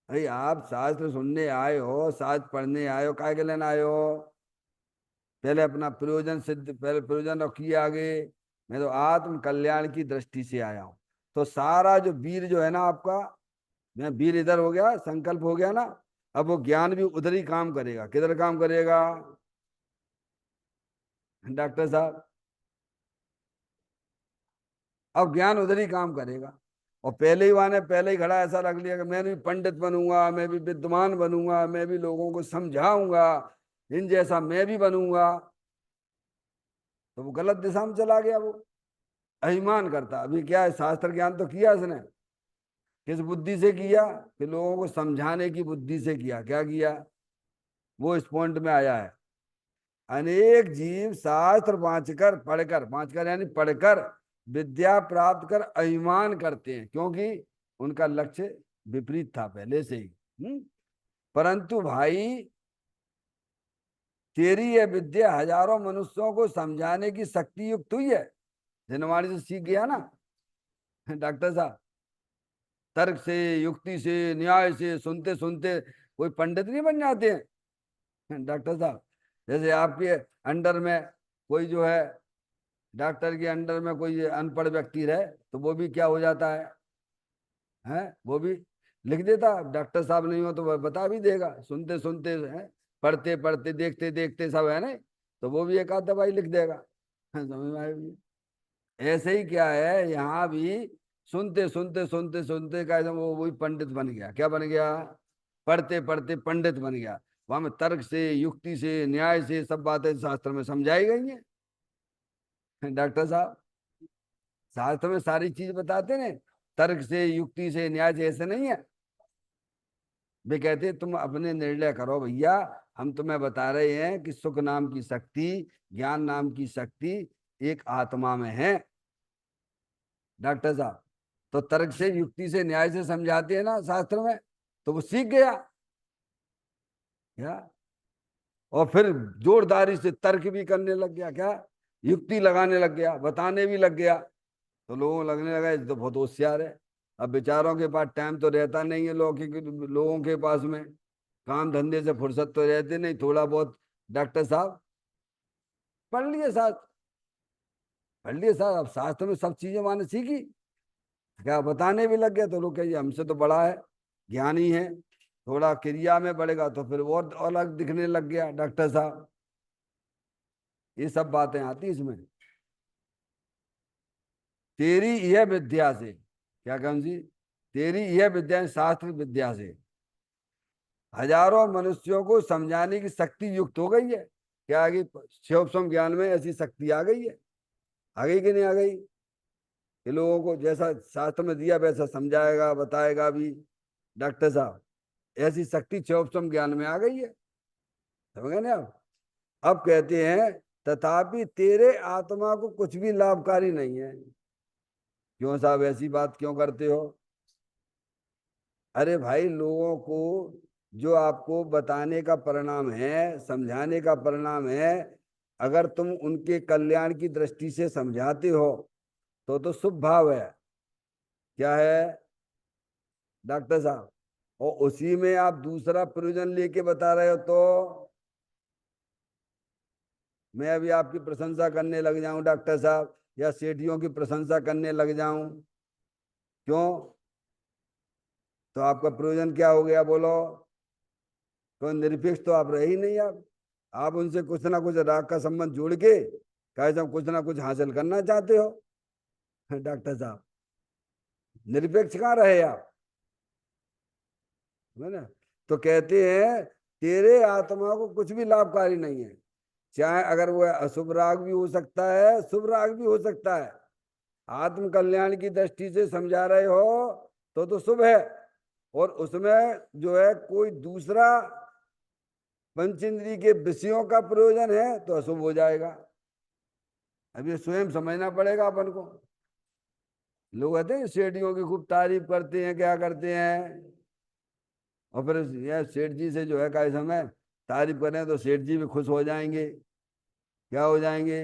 भाई आप शास्त्र सुनने आए हो, शास्त्र पढ़ने आए हो, काय के लेना आए हो? पहले अपना प्रयोजन सिद्ध, पहले प्रयोजन रखिए आगे। मैं तो आत्म कल्याण की दृष्टि से आया हूं। तो सारा जो वीर जो है ना आपका, मैं वीर इधर हो गया, संकल्प हो गया ना। अब वो ज्ञान भी उधर ही काम करेगा। किधर काम करेगा डॉक्टर साहब? अब ज्ञान उधर ही काम करेगा। और पहले ही वाने पहले ही खड़ा ऐसा रख लिया कि मैं भी पंडित बनूंगा, मैं भी विद्वान बनूंगा, मैं भी लोगों को समझाऊंगा, इन जैसा मैं भी बनूंगा। तो वो गलत दिशा में चला गया। वो अभिमान करता। अभी क्या है, शास्त्र ज्ञान तो किया इसने, किस बुद्धि से किया? कि लोगों को समझाने की बुद्धि से किया। क्या किया? वो इस पॉइंट में आया है। अनेक जीव शास्त्र वाँचकर यानी पढ़कर विद्या प्राप्त कर अभिमान करते हैं, क्योंकि उनका लक्ष्य विपरीत था पहले से ही। परंतु भाई, तेरी यह विद्या हजारों मनुष्यों को समझाने की शक्ति युक्त हुई है। जिनवाणी से सीख गया ना डॉक्टर साहब, तर्क से, युक्ति से, न्याय से, सुनते सुनते कोई पंडित नहीं बन जाते हैं डॉक्टर साहब। जैसे आपके अंडर में कोई जो है, डॉक्टर के अंडर में कोई अनपढ़ व्यक्ति रहे, तो वो भी क्या हो जाता है वो भी लिख देता। डॉक्टर साहब नहीं हो तो वह बता भी देगा, सुनते सुनते है, पढ़ते पढ़ते, देखते देखते सब है ना, तो वो भी एक आध दवाई लिख देगा। समझ में आएगी? ऐसे ही क्या है यहाँ भी, सुनते सुनते सुनते सुनते का एकदम वो वही पंडित बन गया। क्या बन गया? पढ़ते पढ़ते पंडित बन गया। वहां में तर्क से, युक्ति से, न्याय से सब बातें शास्त्र में समझाई गई हैं डॉक्टर साहब। शास्त्र में सारी चीज बताते ने, तर्क से, युक्ति से, न्याय से, ऐसे नहीं है। वे कहते तुम अपने निर्णय करो भैया, हम तुम्हें बता रहे हैं कि सुख नाम की शक्ति, ज्ञान नाम की शक्ति एक आत्मा में है डॉक्टर साहब। तो तर्क से, युक्ति से, न्याय से समझाते हैं ना शास्त्र में, तो वो सीख गया क्या। और फिर जोरदारी से तर्क भी करने लग गया, क्या युक्ति लगाने लग गया, बताने भी लग गया। तो लोगों को लगने लगा ये तो बहुत होशियार है। अब बेचारों के पास टाइम तो रहता नहीं है, लोगों के पास में काम धंधे से फुर्सत तो रहती नहीं। थोड़ा बहुत डॉक्टर साहब पढ़ लिए, शास्त्र पढ़ लिए साहब, अब शास्त्र में सब चीजें माने सीखी, क्या बताने भी लग गया। तो लोग कहिए हमसे तो बड़ा है, ज्ञानी है। थोड़ा क्रिया में बढ़ेगा तो फिर वो अलग दिखने लग गया डॉक्टर साहब। ये सब बातें आती इसमें। तेरी यह विद्या से, क्या कौन सी? तेरी यह विद्या शास्त्र विद्या से हजारों मनुष्यों को समझाने की शक्ति युक्त हो गई है। क्या आ गई? शिवसम ज्ञान में ऐसी शक्ति आ गई है। आ गई कि नहीं आ गई? कि लोगों को जैसा शास्त्र में दिया वैसा समझाएगा, बताएगा भी डॉक्टर साहब। ऐसी शक्ति शिवसम ज्ञान में आ गई है। समझ गए ना आप? अब कहते हैं तथापि तेरे आत्मा को कुछ भी लाभकारी नहीं है। क्यों साहब ऐसी बात क्यों करते हो? अरे भाई, लोगों को जो आपको बताने का परिणाम है, समझाने का परिणाम है, अगर तुम उनके कल्याण की दृष्टि से समझाते हो तो शुभ भाव है। क्या है डॉक्टर साहब? और उसी में आप दूसरा प्रयोजन लेके बता रहे हो, तो मैं अभी आपकी प्रशंसा करने लग जाऊं डॉक्टर साहब, या सेठियों की प्रशंसा करने लग जाऊं, क्यों? तो आपका प्रयोजन क्या हो गया बोलो? तो निरपेक्ष तो आप रहे ही नहीं। आप उनसे कुछ ना कुछ राग का संबंध जोड़ के कहे कुछ ना कुछ हासिल करना चाहते हो डॉक्टर साहब। निरपेक्ष कहाँ रहे आप? है ना? तो कहते हैं तेरे आत्मा को कुछ भी लाभकारी नहीं है। चाहे अगर वो अशुभ राग भी हो सकता है, शुभ राग भी हो सकता है। आत्म कल्याण की दृष्टि से समझा रहे हो तो शुभ है। और उसमें जो है कोई दूसरा पंचेंद्रिय के विषयों का प्रयोजन है तो अशुभ हो जाएगा। अब ये स्वयं समझना पड़ेगा अपन को। लोग कहते हैं सेठियों की खूब तारीफ करते हैं, क्या करते हैं, और फिर यह सेठ जी से जो है का समय तारीफ करें तो सेठ जी भी खुश हो जाएंगे। क्या हो जाएंगे?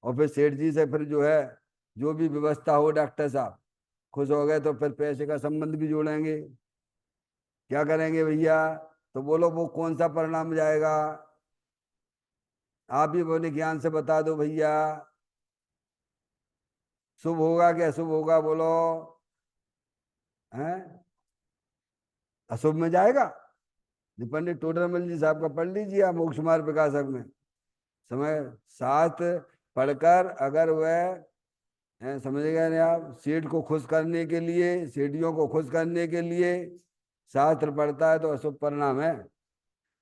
और फिर सेठ जी से फिर जो है जो भी व्यवस्था हो डॉक्टर साहब, खुश हो गए तो फिर पैसे का संबंध भी जोड़ेंगे। क्या करेंगे भैया? तो बोलो वो कौन सा परिणाम जाएगा? आप ही बोले ज्ञान से बता दो भैया, शुभ होगा क्या अशुभ होगा बोलो? हैं? अशुभ में जाएगा। पंडित टोडरमल जी साहब का पढ़ लीजिए आप, मोक्ष मार्ग प्रकाशक में। समय शास्त्र पढ़कर अगर वह समझ गए नहीं आप, सेठ को खुश करने के लिए, सेठियों को खुश करने के लिए शास्त्र पढ़ता है तो अशुभ परिणाम है।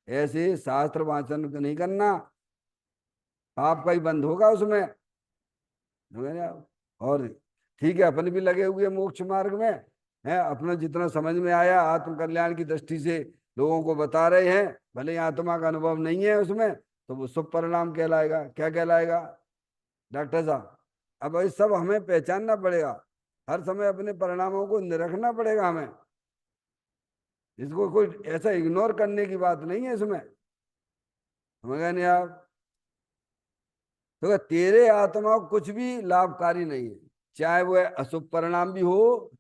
ऐसे शास्त्र वाचन नहीं करना, पाप का ही बंद होगा उसमें, समझ रहे आप। और ठीक है, अपन भी लगे हुए मोक्ष मार्ग में है, अपना जितना समझ में आया आत्म कल्याण की दृष्टि से लोगों को बता रहे हैं, भले ही आत्मा का अनुभव नहीं है उसमें, तो वो शुभ परिणाम कहलाएगा। क्या कहलाएगा डॉक्टर साहब? अब ये सब हमें पहचानना पड़ेगा, हर समय अपने परिणामों को निरखना पड़ेगा हमें। इसको कोई ऐसा इग्नोर करने की बात नहीं है इसमें, समझ गए नहीं आप। तो तेरे आत्मा को कुछ भी लाभकारी नहीं है, चाहे वह अशुभ परिणाम भी हो,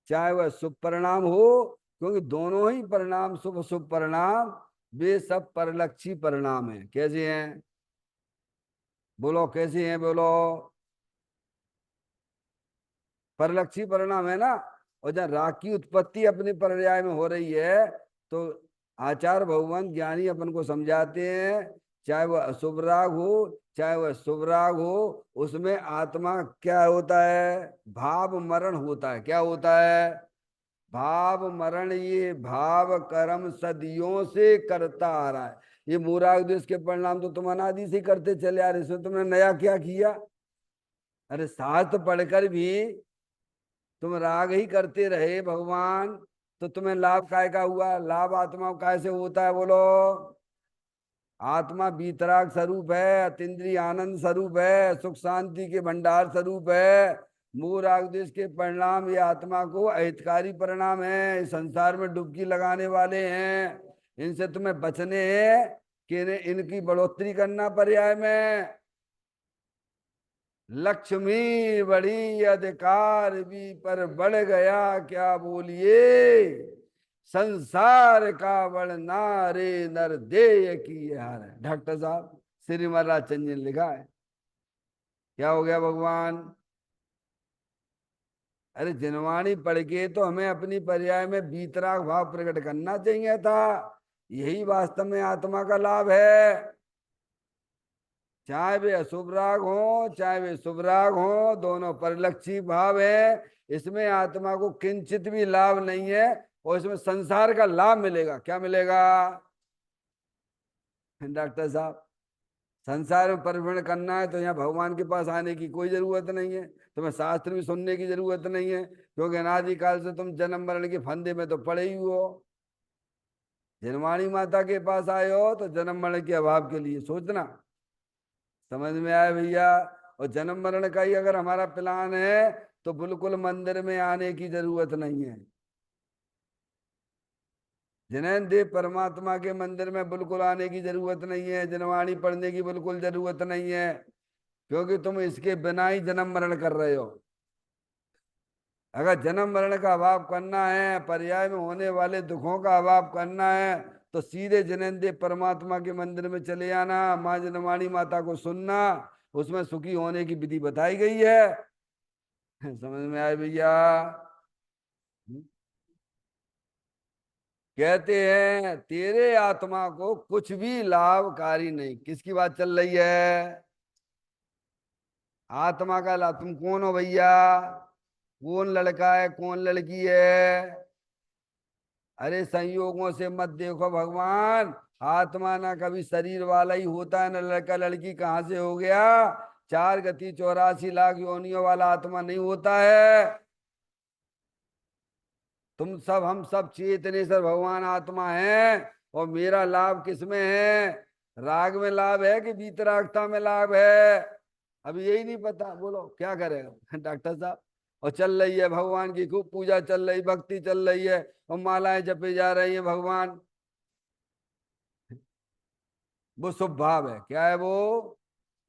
चाहे वह शुभ परिणाम हो, क्योंकि दोनों ही परिणाम, शुभ शुभ परिणाम, वे सब परलक्षी परिणाम है। कैसे हैं बोलो, कैसे हैं बोलो? परलक्षी परिणाम है ना। और जब राग की उत्पत्ति अपने पर्याय में हो रही है, तो आचार्य भगवान ज्ञानी अपन को समझाते हैं, चाहे वह अशुभ राग हो चाहे वह शुभ राग हो, उसमें आत्मा क्या होता है? भाव मरण होता है। क्या होता है? भाव मरण। ये भाव कर्म सदियों से करता आ रहा है। ये मूराग देश के परिणाम तो तुम अनादि से करते चले आ रहे, इसमें तुमने नया क्या किया? अरे शास्त्र पढ़कर भी तुम राग ही करते रहे भगवान, तो तुम्हें लाभ काय का हुआ? लाभ आत्मा को काय से होता है बोलो? आत्मा बीतराग स्वरूप है, अतीन्द्रिय आनंद स्वरूप है, सुख शांति के भंडार स्वरूप है। मूल राग देश के परिणाम ये आत्मा को अहितकारी परिणाम है, इस संसार में डुबकी लगाने वाले हैं। इनसे तुम्हें बचने हैं कि इनकी बढ़ोतरी करना पर्याय में। लक्ष्मी बड़ी अधिकार भी पर बढ़ गया क्या बोलिए, संसार का बढ़ना रे नर देय की हार है। डॉक्टर साहब श्री महाराज चंद जी ने लिखा है। क्या हो गया भगवान? अरे जिनवाणी पढ़ के तो हमें अपनी पर्याय में बीतराग भाव प्रकट करना चाहिए था। यही वास्तव में आत्मा का लाभ है। चाहे वे अशुभ राग हो चाहे वे शुभ राग हो, दोनों परिलक्षी भाव है। इसमें आत्मा को किंचित भी लाभ नहीं है, और इसमें संसार का लाभ मिलेगा। क्या मिलेगा डॉक्टर साहब? संसार में परिभ्रमण करना है तो यहाँ भगवान के पास आने की कोई जरूरत नहीं है, तुम्हें शास्त्र भी सुनने की जरूरत नहीं है, क्योंकि अनादिकाल से तुम जन्म मरण के फंदे में तो पड़े ही हो। जनवाणी माता के पास आए हो तो जन्म मरण के अभाव के लिए सोचना। समझ में आया भैया? और जन्म मरण का ही अगर हमारा प्लान है तो बिल्कुल मंदिर में आने की जरूरत नहीं है। जैन देव परमात्मा के मंदिर में बिल्कुल आने की जरूरत नहीं है, जनवाणी पढ़ने की बिल्कुल जरूरत नहीं है, क्योंकि तुम इसके बिना ही जन्म मरण कर रहे हो। अगर जन्म मरण का अभाव करना है, पर्याय में होने वाले दुखों का अभाव करना है, तो सीधे जैन परमात्मा के मंदिर में चले आना, माँ जनवाणी माता को सुनना, उसमें सुखी होने की विधि बताई गई है। समझ में आए भैया? कहते हैं तेरे आत्मा को कुछ भी लाभकारी नहीं। किसकी बात चल रही है? आत्मा का लाभ। तुम कौन हो भैया? कौन लड़का है कौन लड़की है? अरे संयोगों से मत देखो भगवान, आत्मा ना कभी शरीर वाला ही होता है, ना लड़का लड़की कहाँ से हो गया। 4 गति 84 लाख योनियों वाला आत्मा नहीं होता है। तुम सब, हम सब चेतनेश्वर भगवान आत्मा है। और मेरा लाभ किसमें है? राग में लाभ है कि वीतरागता में लाभ है? अब यही नहीं पता, बोलो क्या करेगा डॉक्टर साहब? और चल रही है भगवान की खूब पूजा चल रही, भक्ति चल रही है, और मालाएं जपे जा रही है भगवान। वो शुभ भाव है। क्या है वो?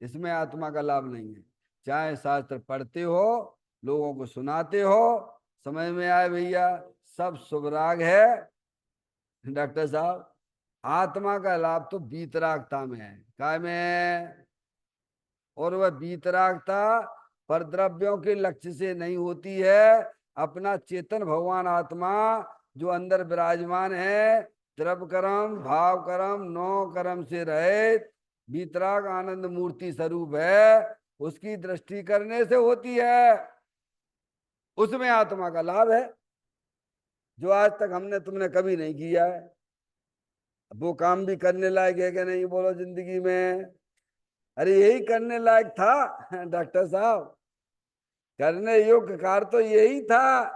इसमें आत्मा का लाभ नहीं है। चाहे शास्त्र पढ़ते हो, लोगों को सुनाते हो, समझ में आए भैया, सब शुभ राग है डॉक्टर साहब। आत्मा का लाभ तो बीतरागता में है। काय में है? और वह बीतरागता परद्रव्यों के लक्ष्य से नहीं होती है। अपना चेतन भगवान आत्मा जो अंदर विराजमान है, द्रव कर्म भाव कर्म नौ कर्म से रहित वीतराग आनंद मूर्ति स्वरूप है, उसकी दृष्टि करने से होती है, उसमें आत्मा का लाभ है, जो आज तक हमने तुमने कभी नहीं किया है। वो काम भी करने लायक है कि नहीं, बोलो जिंदगी में? अरे यही करने लायक था डॉक्टर साहब, करने योग्य कार्य तो यही था।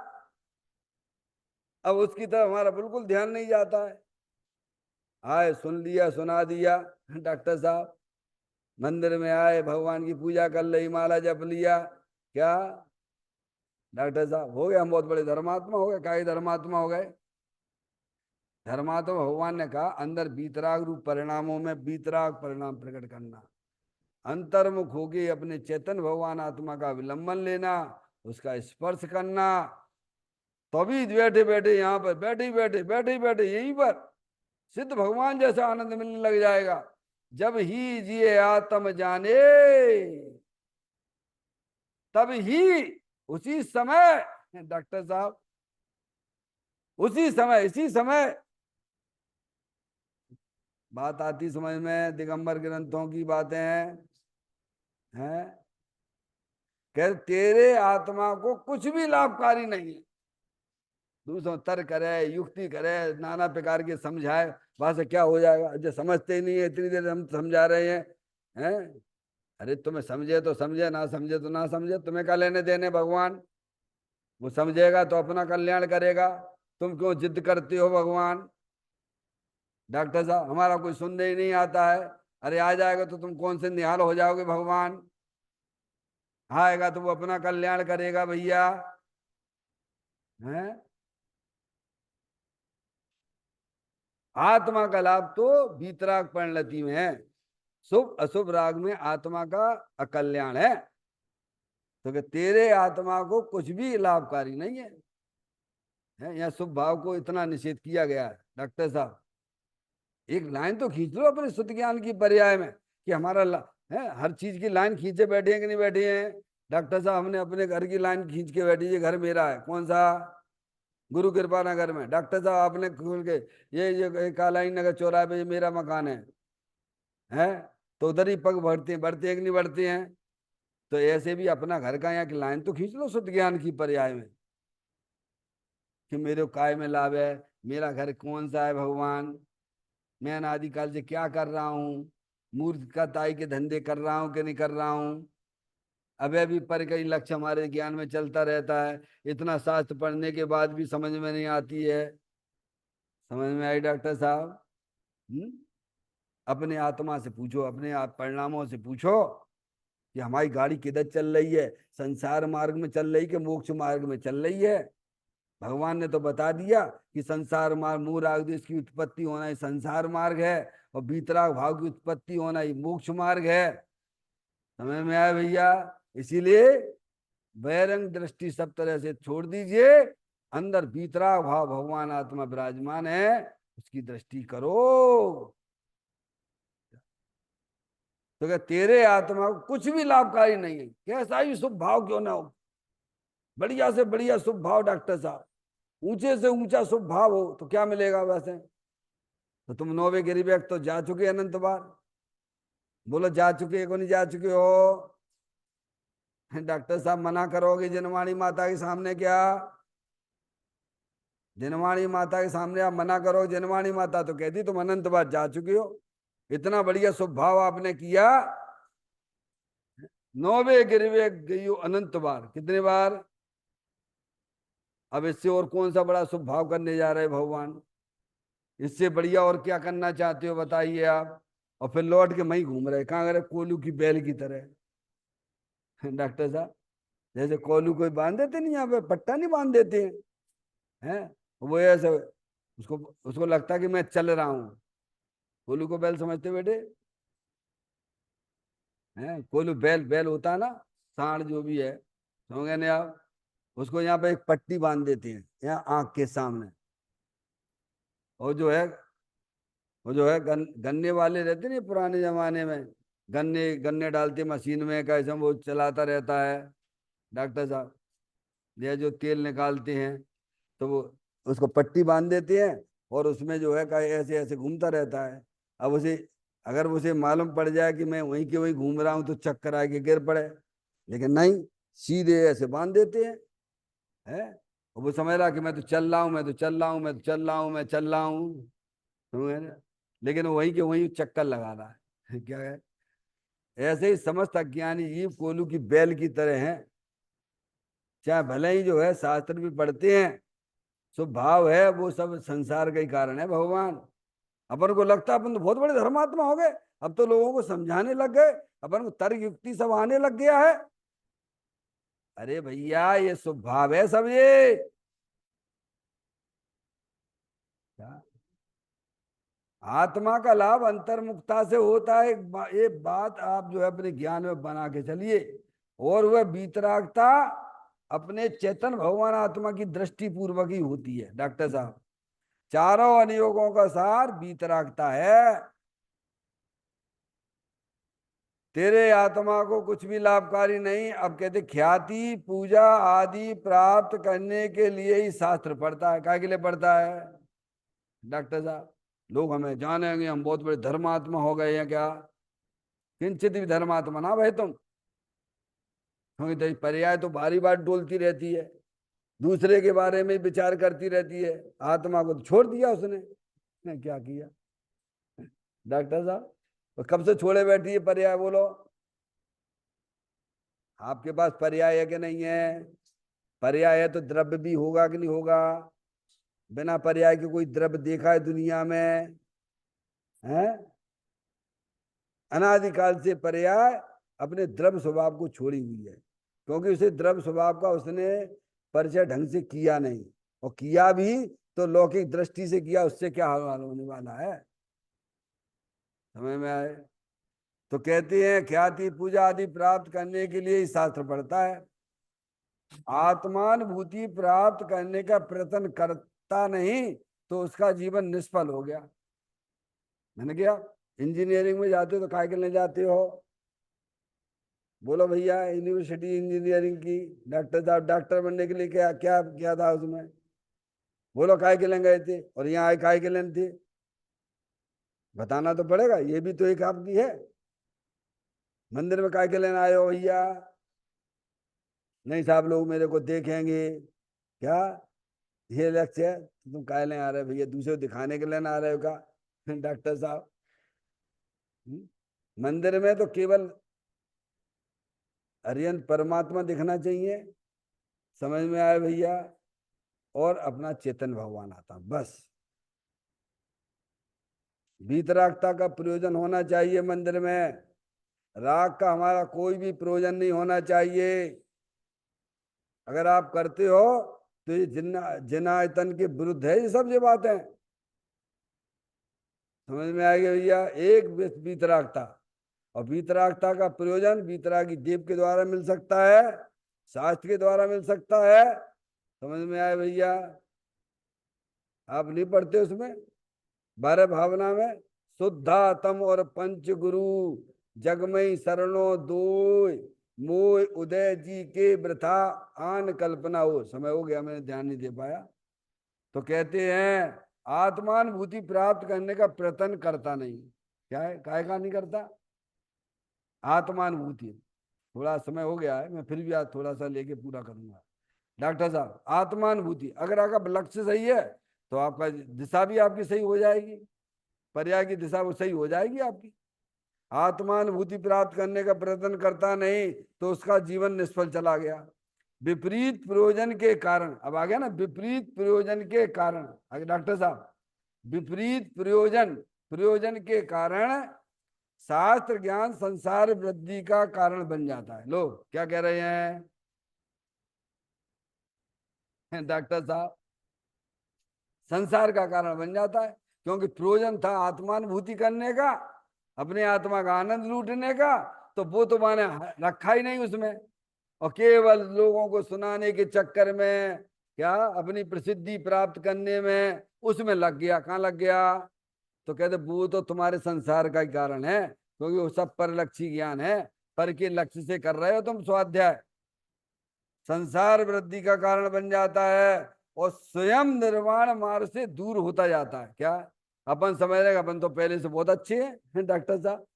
अब उसकी तरफ हमारा बिल्कुल ध्यान नहीं जाता है। आए सुन लिया सुना दिया डॉक्टर साहब, मंदिर में आए भगवान की पूजा कर ली, माला जप लिया, क्या डॉक्टर साहब हो गए हम बहुत बड़े धर्मात्मा हो गए? क्या धर्मात्मा हो गए? धर्मात्मा भगवान ने कहा अंदर बीतराग रूप परिणामों में बीतराग परिणाम प्रकट करना, अंतर्मुख होके अपने चेतन भगवान आत्मा का अवलंबन लेना, उसका स्पर्श करना, तभी बैठे बैठे यहाँ पर बैठे बैठे बैठे बैठे यहीं पर सिद्ध भगवान जैसा आनंद मिलने लग जाएगा। जब ही जिए आत्म जाने तब ही उसी समय डॉक्टर साहब, उसी समय इसी समय बात आती समझ में। दिगंबर ग्रंथों की बातें हैं, कह तेरे आत्मा को कुछ भी लाभकारी नहीं है। दूसरों तर्क करे युक्ति करे नाना प्रकार के समझाए, वहां से क्या हो जाएगा? जो समझते ही नहीं है, इतनी देर हम समझा रहे हैं। अरे तुम्हें समझे तो समझे, ना समझे तो ना समझे, तुम्हें क्या लेने देने भगवान? वो समझेगा तो अपना कल्याण करेगा, तुम क्यों जिद करते हो भगवान? डॉक्टर साहब हमारा कोई सुनने ही नहीं आता है। अरे आ जाएगा तो तुम कौन से निहाल हो जाओगे भगवान? आएगा तो वो अपना कल्याण करेगा भैया। हैं? आत्मा का लाभ तो वीतराग परिणति में है, शुभ अशुभ राग में आत्मा का अकल्याण है। तो कि तेरे आत्मा को कुछ भी लाभकारी नहीं है, यहाँ शुभ भाव को इतना निषेध किया गया है। डॉक्टर साहब एक लाइन तो खींच लो अपने शुद्ध ज्ञान की पर्याय में, कि हमारा है हर चीज की लाइन खींचे बैठे हैं कि नहीं बैठे हैं? डॉक्टर साहब हमने अपने घर की लाइन खींच के बैठी, ये घर मेरा है, कौन सा? गुरु कृपा नगर में। डॉक्टर साहब आपने खोल के ये कालाई नगर चौराहे पे ये मेरा मकान है, तो उधर ही पग बढ़ते हैं कि नहीं बढ़ते हैं? तो ऐसे भी अपना घर का यहाँ की लाइन तो खींच लो शुद्ध ज्ञान की पर्याय में, कि मेरे काय में लाभ है, मेरा घर कौन सा है भगवान, मैं अनादिकाल से क्या कर रहा हूँ, मूर्खताई के धंधे कर रहा हूँ कि नहीं कर रहा हूँ? अभी भी पर कई लक्ष्य हमारे ज्ञान में चलता रहता है, इतना शास्त्र पढ़ने के बाद भी समझ में नहीं आती है। समझ में आई डॉक्टर साहब? अपने आत्मा से पूछो, अपने आप परिणामों से पूछो कि हमारी गाड़ी किधर चल रही है, संसार मार्ग में चल रही कि मोक्ष मार्ग में चल रही है? भगवान ने तो बता दिया कि संसार मार्ग मूल राग देश की उत्पत्ति होना ही संसार मार्ग है, और बीतराग भाव की उत्पत्ति होना ही मोक्ष मार्ग है। समझ में आया भैया? इसीलिए बहिरंग दृष्टि सब तरह से छोड़ दीजिए, अंदर बीतराग भाव भगवान आत्मा विराजमान है, उसकी दृष्टि करो। तो क्या तेरे आत्मा को कुछ भी लाभकारी नहीं है, कैसा ही शुभ भाव क्यों ना हो, बढ़िया से बढ़िया शुभ भाव डॉक्टर साहब, ऊंचे से ऊंचा शुभ भाव हो तो क्या मिलेगा वैसे? तो तुम नौवे गिरी बैग तो जा चुके अनंत बार, बोलो जा चुके को नहीं जा चुके हो? डॉक्टर साहब मना करोगे जनवाणी माता के सामने क्या? जनवाणी माता के सामने आप मना करो, जनवाणी माता तो कहती तुम अनंत बार जा चुके हो, इतना बढ़िया शुभ भाव आपने किया। नौवे गिरवे गई हो अनंत बार, कितने बार? अब इससे और कौन सा बड़ा शुभ भाव करने जा रहे भगवान? इससे बढ़िया और क्या करना चाहते हो बताइए आप? और फिर लौट के वहीं घूम रहे, कहाँ गए? कोलू की बैल की तरह। डॉक्टर साहब जैसे कोलू कोई बांध देते नहीं, यहाँ पे पट्टा नहीं बांध देते हैं? वो ऐसे उसको उसको लगता कि मैं चल रहा हूँ। कोलू को बैल समझते बेटे? हैं कोलू बैल बैल होता है ना, सांड जो भी है, समझ गए ना आप? उसको यहाँ पे एक पट्टी बांध देते हैं यहाँ आंख के सामने, और जो है वो जो है गन्ने वाले रहते नहीं पुराने जमाने में, गन्ने गन्ने डालते मशीन में, कैसे वो चलाता रहता है डॉक्टर साहब, ये जो तेल निकालते हैं, तो वो उसको पट्टी बांध देते हैं और उसमें जो है ऐसे ऐसे घूमता रहता है। अब उसे अगर उसे मालूम पड़ जाए कि मैं वहीं के वहीं घूम रहा हूं तो चक्कर आके गिर पड़े, लेकिन नहीं, सीधे ऐसे बांध देते हैं। है, और वो समझ रहा कि मैं तो चल रहा हूँ, मैं तो चल रहा हूँ, मैं तो चल रहा हूँ, मैं चल रहा हूँ, समझ रहे? लेकिन वहीं के वहीं चक्कर लगा रहा है क्या है? ऐसे ही समस्त अज्ञानी जीव कोलू की बैल की तरह हैं। चाहे भले ही जो है शास्त्र भी पढ़ते हैं, सो भाव है वो सब संसार का ही कारण है भगवान। अपन को लगता है अपन तो बहुत बड़े धर्मात्मा हो गए, अब तो लोगों को समझाने लग गए, अपन को तर्क युक्ति सब आने लग गया है। अरे भैया ये स्वभाव है सब ये। क्या? आत्मा का लाभ अंतर्मुखता से होता है। ये बात आप जो है अपने ज्ञान में बना के चलिए। और वह वीतरागता अपने चेतन भगवान आत्मा की दृष्टि पूर्वक ही होती है डॉक्टर साहब। चारों अनियोगों का सार वीतरागता है। तेरे आत्मा को कुछ भी लाभकारी नहीं। अब कहते ख्याति पूजा आदि प्राप्त करने के लिए ही शास्त्र पढ़ता है। काय के लिए पढ़ता है डॉक्टर साहब? लोग हमें जानेंगे हम बहुत बड़े धर्मात्मा हो गए हैं क्या? किंचित भी धर्मात्मा ना भाई तुम। क्योंकि तो पर्याय तो भारी बात डोलती रहती है, दूसरे के बारे में विचार करती रहती है। आत्मा को तो छोड़ दिया उसने। क्या किया डॉक्टर साहब? तो कब से छोड़े बैठी है पर्याय, बोलो? आपके पास पर्याय है कि नहीं है? पर्याय है तो द्रव्य भी होगा कि नहीं होगा? बिना पर्याय के कोई द्रव्य देखा है दुनिया में? है? अनादिकाल से पर्याय अपने द्रव्य स्वभाव को छोड़ी हुई है, क्योंकि उसे द्रव्य स्वभाव का उसने परिचय ढंग से किया नहीं। और किया भी तो लौकिक दृष्टि से किया, उससे क्या हाल होने वाला है? समझ में आए? तो कहते हैं ख्याति पूजा आदि प्राप्त करने के लिए ही शास्त्र पढ़ता है। आत्मानुभूति प्राप्त करने का प्रयत्न करता नहीं तो उसका जीवन निष्फल हो गया। मैंने क्या, इंजीनियरिंग में जाते हो तो काय के लिए जाते हो? बोलो भैया, यूनिवर्सिटी इंजीनियरिंग की, डॉक्टर साहब डॉक्टर बनने के लिए क्या क्या क्या था उसमें? बोलो काय के लिए गए थे और यहाँ आए काय के लिए थे? बताना तो पड़ेगा, ये भी तो एक आपकी है। मंदिर में काय के लेने आए हो भैया? नहीं साहब लोग मेरे को देखेंगे क्या, ये लक्ष्य है? तुम काय लेने आ रहे हो भैया? दूसरे को दिखाने के लेने आ रहे हो क्या डॉक्टर साहब? मंदिर में तो केवल अरियंत परमात्मा दिखना चाहिए, समझ में आए भैया? और अपना चेतन भगवान आता बस। वीतरागता का प्रयोजन होना चाहिए मंदिर में। राग का हमारा कोई भी प्रयोजन नहीं होना चाहिए। अगर आप करते हो तो ये जिनायतन के विरुद्ध है, ये सब ये बातें। समझ में आएगी भैया? एक वीतरागता, और वीतरागता का प्रयोजन वीतरागी देव के द्वारा मिल सकता है, शास्त्र के द्वारा मिल सकता है। समझ में आए भैया? आप नहीं पढ़ते उसमें 12 भावना में? शुद्धातम और पंच गुरु जगमई शरणो दो मोय उदय जी के वृथा आन कल्पना हो। समय हो गया, मैंने ध्यान नहीं दे पाया। तो कहते हैं आत्मानुभूति प्राप्त करने का प्रयत्न करता नहीं। क्या है, काय का नहीं करता? आत्मानुभूति। थोड़ा समय हो गया है, मैं फिर भी आज थोड़ा सा लेके पूरा करूंगा डॉक्टर साहब। आत्मानुभूति, अगर आपका लक्ष्य सही है तो आपका दिशा भी आपकी सही हो जाएगी, पर्याय की दिशा वो सही हो जाएगी आपकी। आत्मानुभूति प्राप्त करने का प्रयत्न करता नहीं तो उसका जीवन निष्फल चला गया। विपरीत प्रयोजन के कारण, अब आ गया ना, विपरीत प्रयोजन के कारण। आगे डॉक्टर साहब, विपरीत प्रयोजन, प्रयोजन के कारण शास्त्र ज्ञान संसार वृद्धि का कारण बन जाता है। लोग क्या कह रहे हैं डॉक्टर साहब? संसार का कारण बन जाता है, क्योंकि प्रयोजन था आत्मानुभूति करने का, अपने आत्मा का आनंद लूटने का, तो वो तो मैंने रखा ही नहीं उसमें। और केवल लोगों को सुनाने के चक्कर में, क्या अपनी प्रसिद्धि प्राप्त करने में उसमें लग गया। कहाँ लग गया? तो कहते वो तो तुम्हारे संसार का ही कारण है, क्योंकि वो सब परलक्षी ज्ञान है, पर के लक्ष्य से कर रहे हो तुम स्वाध्याय। संसार वृद्धि का कारण बन जाता है और स्वयं निर्वाण मार्ग से दूर होता जाता है। क्या अपन समझ रहे अपन तो पहले से बहुत अच्छे हैं डॉक्टर साहब,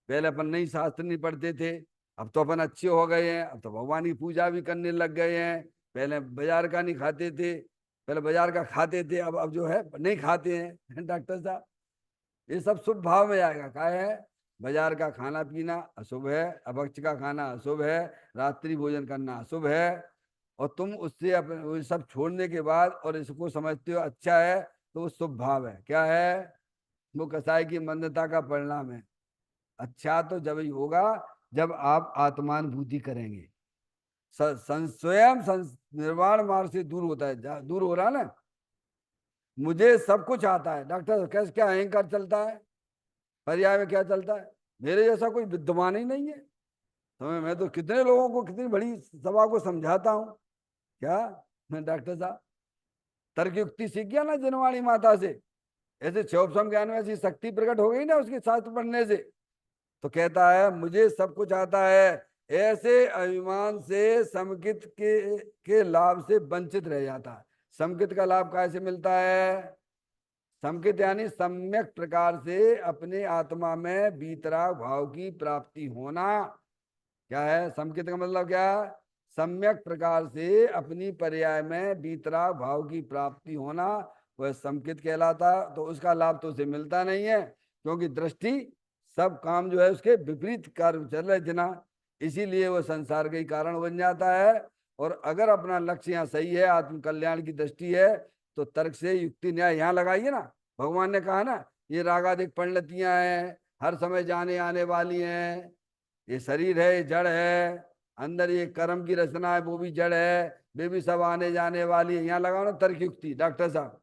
पहले अपन नहीं शास्त्र नहीं पढ़ते थे, अब तो अपन अच्छे हो गए हैं, अब तो भगवान की पूजा भी करने लग गए हैं। पहले बाजार का नहीं खाते थे, पहले बाजार का खाते थे, अब जो है नहीं खाते हैं डॉक्टर साहब। ये सब शुभ भाव में आएगा। क्या है, बाजार का खाना पीना अशुभ है, अभक्ष का खाना अशुभ है, रात्रि भोजन करना अशुभ है। और तुम उससे अपने वो सब छोड़ने के बाद और इसको समझते हो अच्छा है, तो वो शुभ भाव है। क्या है, वो कसाई की मंदता का परिणाम है। अच्छा तो जब ही होगा जब आप आत्मानुभूति करेंगे। स्वयं निर्वाण मार्ग से दूर होता है, दूर हो रहा है ना। मुझे सब कुछ आता है डॉक्टर, कैसे क्या अहंकार चलता है, पर्याय में क्या चलता है, मेरे जैसा कोई विद्वान ही नहीं है। तो मैं तो कितने लोगों को कितनी बड़ी सभा को समझाता हूँ। क्या मैं डॉक्टर साहब तर्क युक्ति सीख गया ना जनवाणी माता से, ऐसे क्षोभसम ज्ञान में ऐसी शक्ति प्रकट हो गई ना उसके शास्त्र पढ़ने से। तो कहता है मुझे सब कुछ आता है, ऐसे अभिमान से समकित के लाभ से वंचित रह जाता है। समकित का लाभ कैसे मिलता है, समकित यानी सम्यक प्रकार से अपने आत्मा में बीतराग भाव की प्राप्ति होना। क्या है समकित का मतलब, क्या, सम्यक प्रकार से अपनी पर्याय में बीतराग भाव की प्राप्ति होना, वह समकित कहलाता। तो उसका लाभ तो उसे मिलता नहीं है, क्योंकि दृष्टि सब काम जो है उसके विपरीत कार्य चल रहे थे ना, इसीलिए वह संसार का ही कारण बन जाता है। और अगर अपना लक्ष्य यहाँ सही है, आत्म कल्याण की दृष्टि है, तो तर्क से युक्ति न्याय यहाँ लगाइए ना। भगवान ने कहा ना ये रागाधिक परिणतियां हैं, हर समय जाने आने वाली हैं, ये शरीर है ये जड़ है, अंदर ये कर्म की रचना है वो भी जड़ है, वे भी सब आने जाने वाली है। यहाँ लगाओ ना तर्क युक्ति डॉक्टर साहब।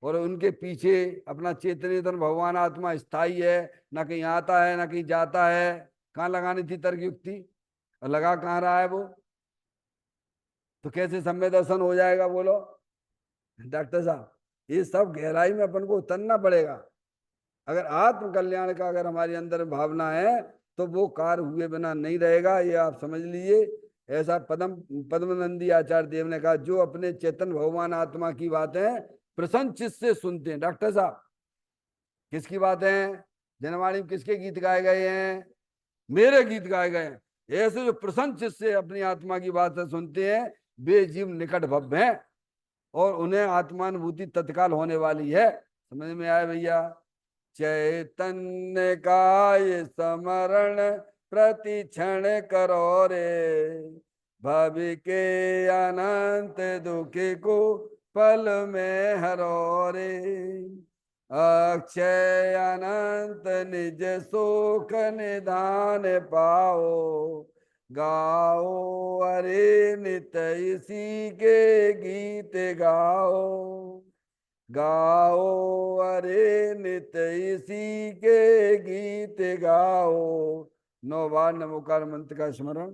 और उनके पीछे अपना चेतन भगवान आत्मा स्थायी है, ना कहीं आता है ना कहीं जाता है। कहाँ लगानी थी तर्क युक्ति, और लगा कहाँ रहा है वो। तो कैसे सम्य दर्शन हो जाएगा बोलो डॉक्टर साहब। ये सब गहराई में अपन को उतरना पड़ेगा। अगर आत्म कल्याण का अगर हमारे अंदर भावना है तो वो कार्य हुए बिना नहीं रहेगा, ये आप समझ लीजिए। ऐसा पद्मनंदी आचार्य देव ने कहा, जो अपने चेतन भगवान आत्मा की बातें प्रसन्न चित्त से सुनते हैं। डॉक्टर साहब किसकी बातें, जनवाणी में किसके गीत गाए गए हैं, मेरे गीत गाए गए हैं। ऐसे जो प्रसन्न चित्त से अपनी आत्मा की बातें सुनते हैं, वे जीव निकट भव्य हैं और उन्हें आत्मानुभूति तत्काल होने वाली है। समझ में आया भैया। चैतन्य का ये स्मरण प्रति क्षण करो रे, भवि के अनंत दुख को पल में हरो रे, अक्षय अनंत निज सुख निधान पाओ, गाओ अरे नित इसी के गीत गाओ, गाओ अरे नित इसी के गीत गाओ। 9 बार नमोकार मंत्र का स्मरण।